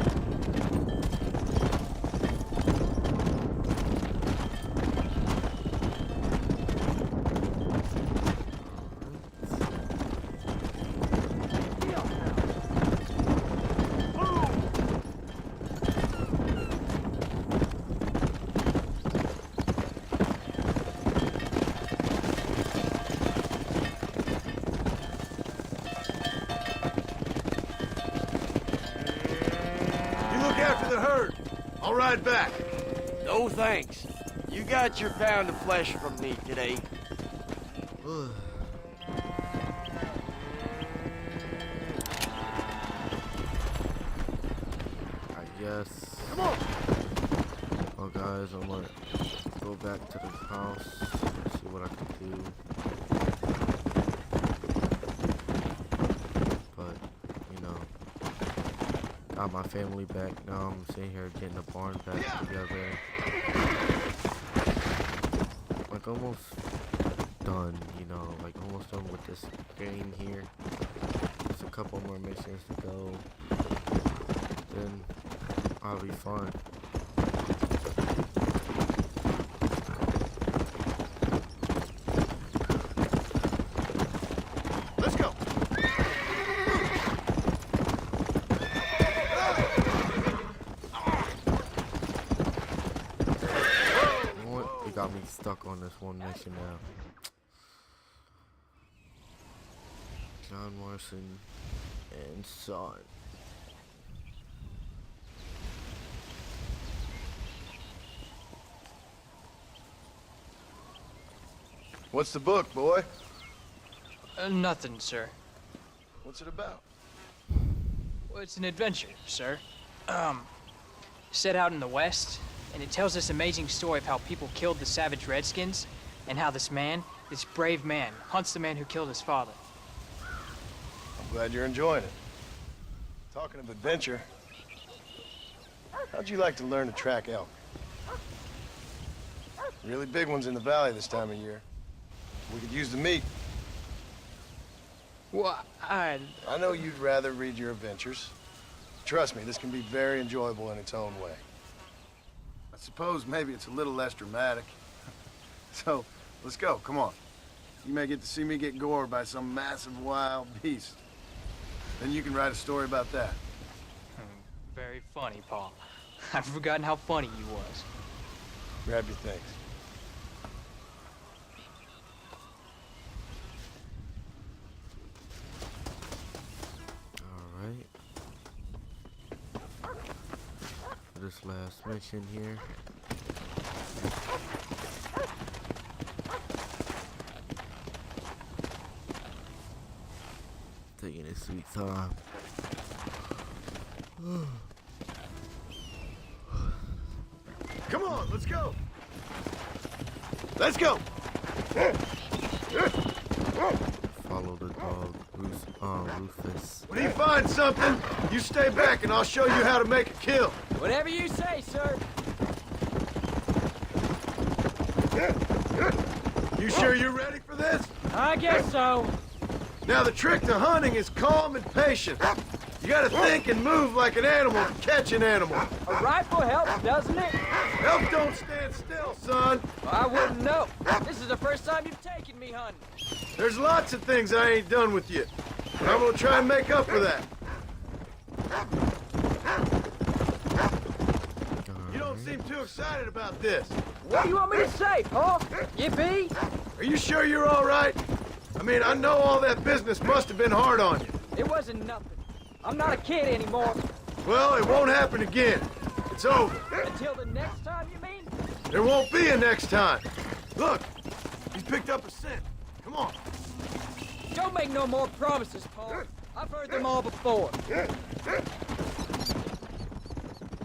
After the herd. I'll ride back. No thanks. You got your pound of flesh from me today. I guess. Come on. Well, guys, I'm gonna go back to the house, see what I can do. But, you know, got my family back now. I'm sitting here getting the barn back together. Like, almost done, you know, like almost done with this game here. Just a couple more missions to go. Then I'll be fine. Let's go. It got me stuck on this one mission now. John Marston and Son. What's the book, boy? Nothing, sir. What's it about? Well, it's an adventure, sir. Set out in the West, and it tells this amazing story of how people killed the savage Redskins, and how this brave man, hunts the man who killed his father. I'm glad you're enjoying it. Talking of adventure, how'd you like to learn to track elk? Really big ones in the valley this time of year. We could use the meat. Well, I know you'd rather read your adventures. Trust me, this can be very enjoyable in its own way. I suppose maybe it's a little less dramatic. So, let's go, come on. You may get to see me get gored by some massive wild beast. Then you can write a story about that. Very funny, Paul. I've forgotten how funny you was. Grab your things. Alright. For this last mission here. Taking his sweet time. Come on, let's go. Let's go. Follow the dog, Rufus. When you find something, you stay back and I'll show you how to make a kill. Whatever you say, sir. You sure you're ready for this? I guess so. Now the trick to hunting is calm and patience. You gotta think and move like an animal to catch an animal. A rifle helps, doesn't it? Elk don't stand still, son. I wouldn't know. This is the first time you've taken me hunting. There's lots of things I ain't done with you. But I'm gonna try and make up for that. You don't seem too excited about this. What do you want me to say, Paul? Yippee? Are you sure you're all right? I mean, I know all that business must have been hard on you. It wasn't nothing. I'm not a kid anymore. Well, it won't happen again. It's over. Until the next time, you mean? There won't be a next time. Look, he's picked up a scent. Come on. Don't make no more promises, Paul. I've heard them all before.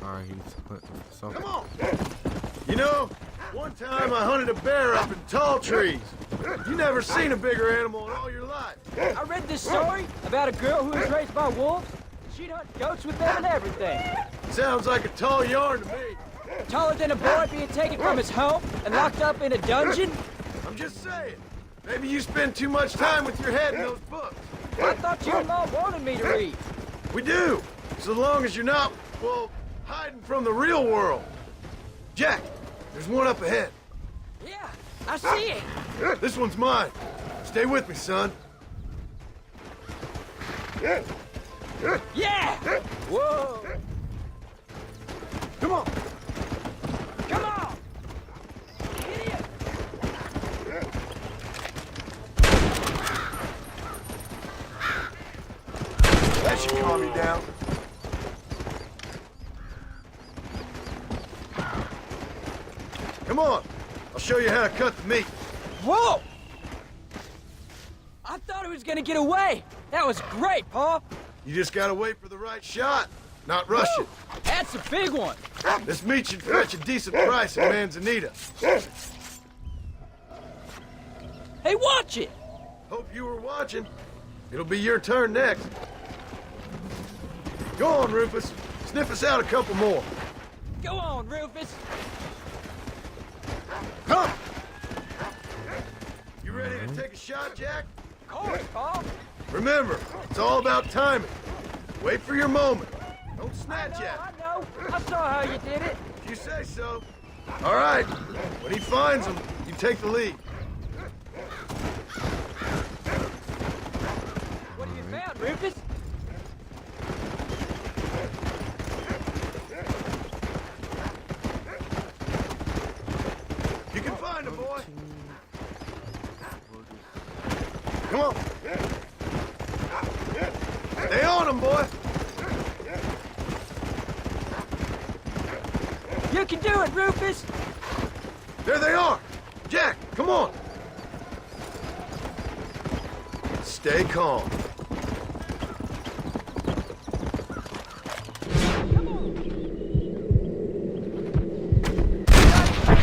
Alright, he's hunting for something. Come on. You know, one time I hunted a bear up in tall trees. You never seen a bigger animal in all your life. I read this story about a girl who was raised by wolves. She'd hunt goats with them and everything. Sounds like a tall yarn to me. Taller than a boy being taken from his home and locked up in a dungeon? I'm just saying. Maybe you spend too much time with your head in those books. I thought you and Mom wanted me to read. We do. So long as you're not, well, hiding from the real world. Jack, there's one up ahead. Yeah, I see it. This one's mine. Stay with me, son. Yeah! Whoa! Come on. Come on! Idiot! That should calm you down. Come on. I'll show you how to cut the meat. Whoa! I thought he was gonna get away. That was great, Pa. You just gotta wait for the right shot, not rush it. That's a big one. This meat should fetch a decent price at Manzanita. Hey, watch it! Hope you were watching. It'll be your turn next. Go on, Rufus. Sniff us out a couple more. Go on, Rufus. Come! You ready to take a shot, Jack? Of course, Pa. Remember, it's all about timing. Wait for your moment. Don't snatch at I know. I saw how you did it. it. You say so. All right. When he finds him, you take the lead. What have you found, Rufus? You can find him, boy. Come on. Stay on him, boy. You can do it, Rufus. There they are. Jack, come on. Stay calm.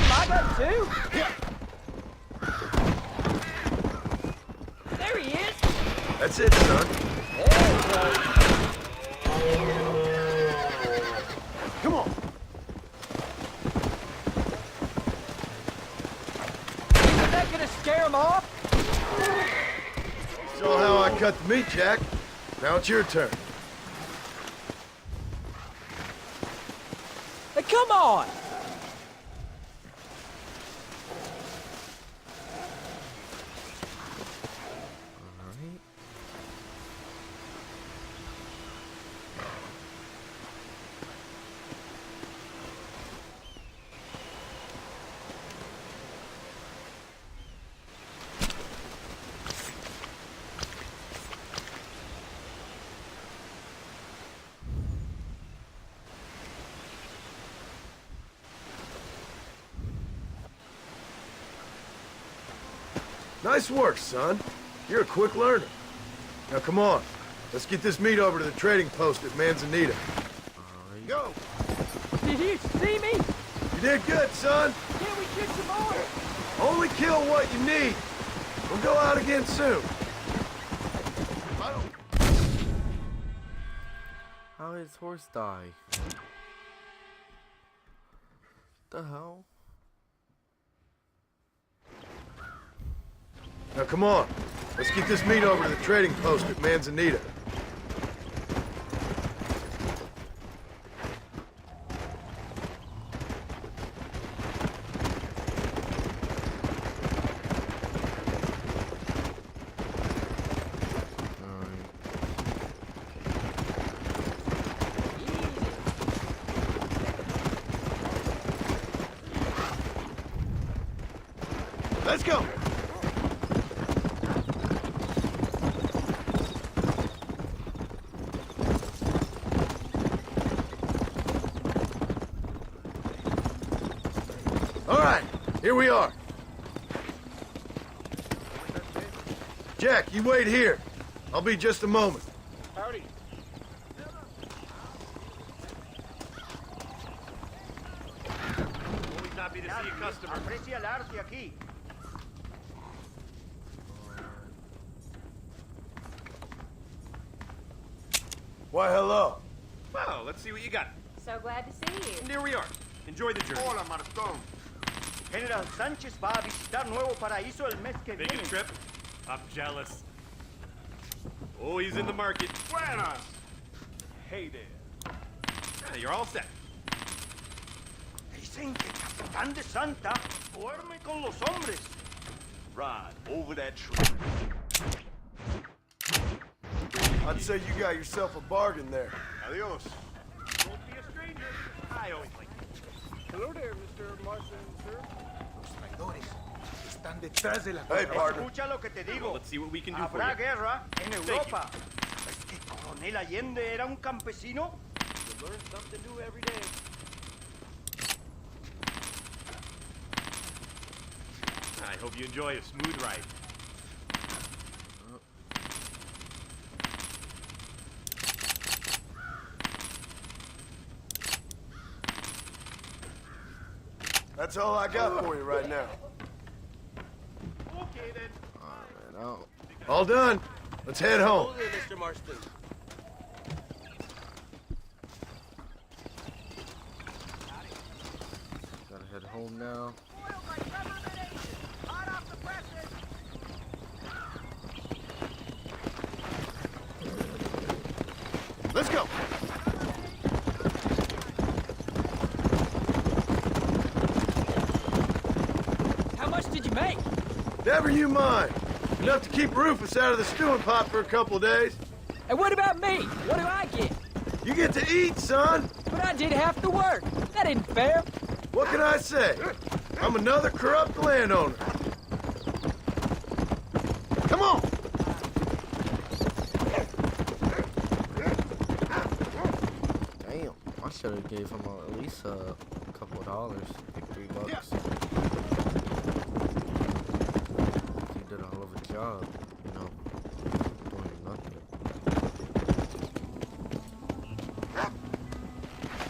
My gun, too? There he is. That's it, son. Come on. Isn't that gonna scare him off? Saw how I cut the meat, Jack. Now it's your turn. Hey, come on! Nice work, son. You're a quick learner. Now come on. Let's get this meat over to the trading post at Manzanita. Go! Did you see me? You did good, son. Can we shoot some more? Only kill what you need. We'll go out again soon. How did his horse die? The hell? Now come on. Let's get this meat over to the trading post at Manzanita. Let's go. All right, here we are. Jack, you wait here. I'll be just a moment. Howdy. Always happy to see you, customer. Aprecia el arte aquí. Why, hello. Well, let's see what you got. So glad to see you. And here we are. Enjoy the journey. Hola, Marston. General Sánchez va a visitar Nuevo Paraíso el mes que Big viene. trip. I'm jealous. Oh, he's in the market. Buenas. Hey there. You're all set. Dicen que Capitán de Santa duerme con los hombres. Ride over that tree. I'd say you got yourself a bargain there. Adios. Don't be a stranger. I always like you. Hello there, Mr. Marston, sir. Los traidores están detrás de la Hey, partner. Escucha lo que te digo. Well, let's see what we can do for Habrá you. guerra en Europa. ¿Es que Coronel Allende era un campesino? You learn something new every day. I hope you enjoy a smooth ride. That's all I got for you right now. Okay, then. Alright, All done. Let's head home. Hold it, Mr. Marston. gotta head home now. Let's go. How much did you make? Never you mind. Enough to keep Rufus out of the stewing pot for a couple of days. And what about me? What do I get? You get to eat, son. But I did half the work. That isn't fair. What can I say? I'm another corrupt landowner. Come on. Damn, I should have gave him at least a couple of dollars, like $3. He did a hell of a job, you know, doing nothing.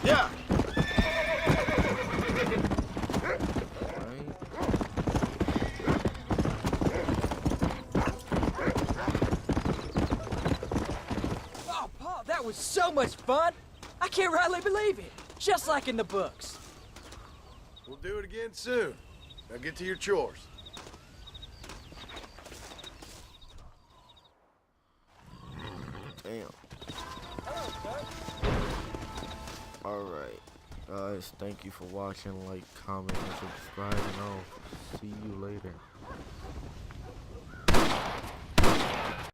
Yeah. Oh, Paul, that was so much fun. I can't rightly believe it. Just like in the books. We'll do it again soon. Now get to your chores. Damn. Alright, guys, thank you for watching. Like, comment, and subscribe, and I'll see you later.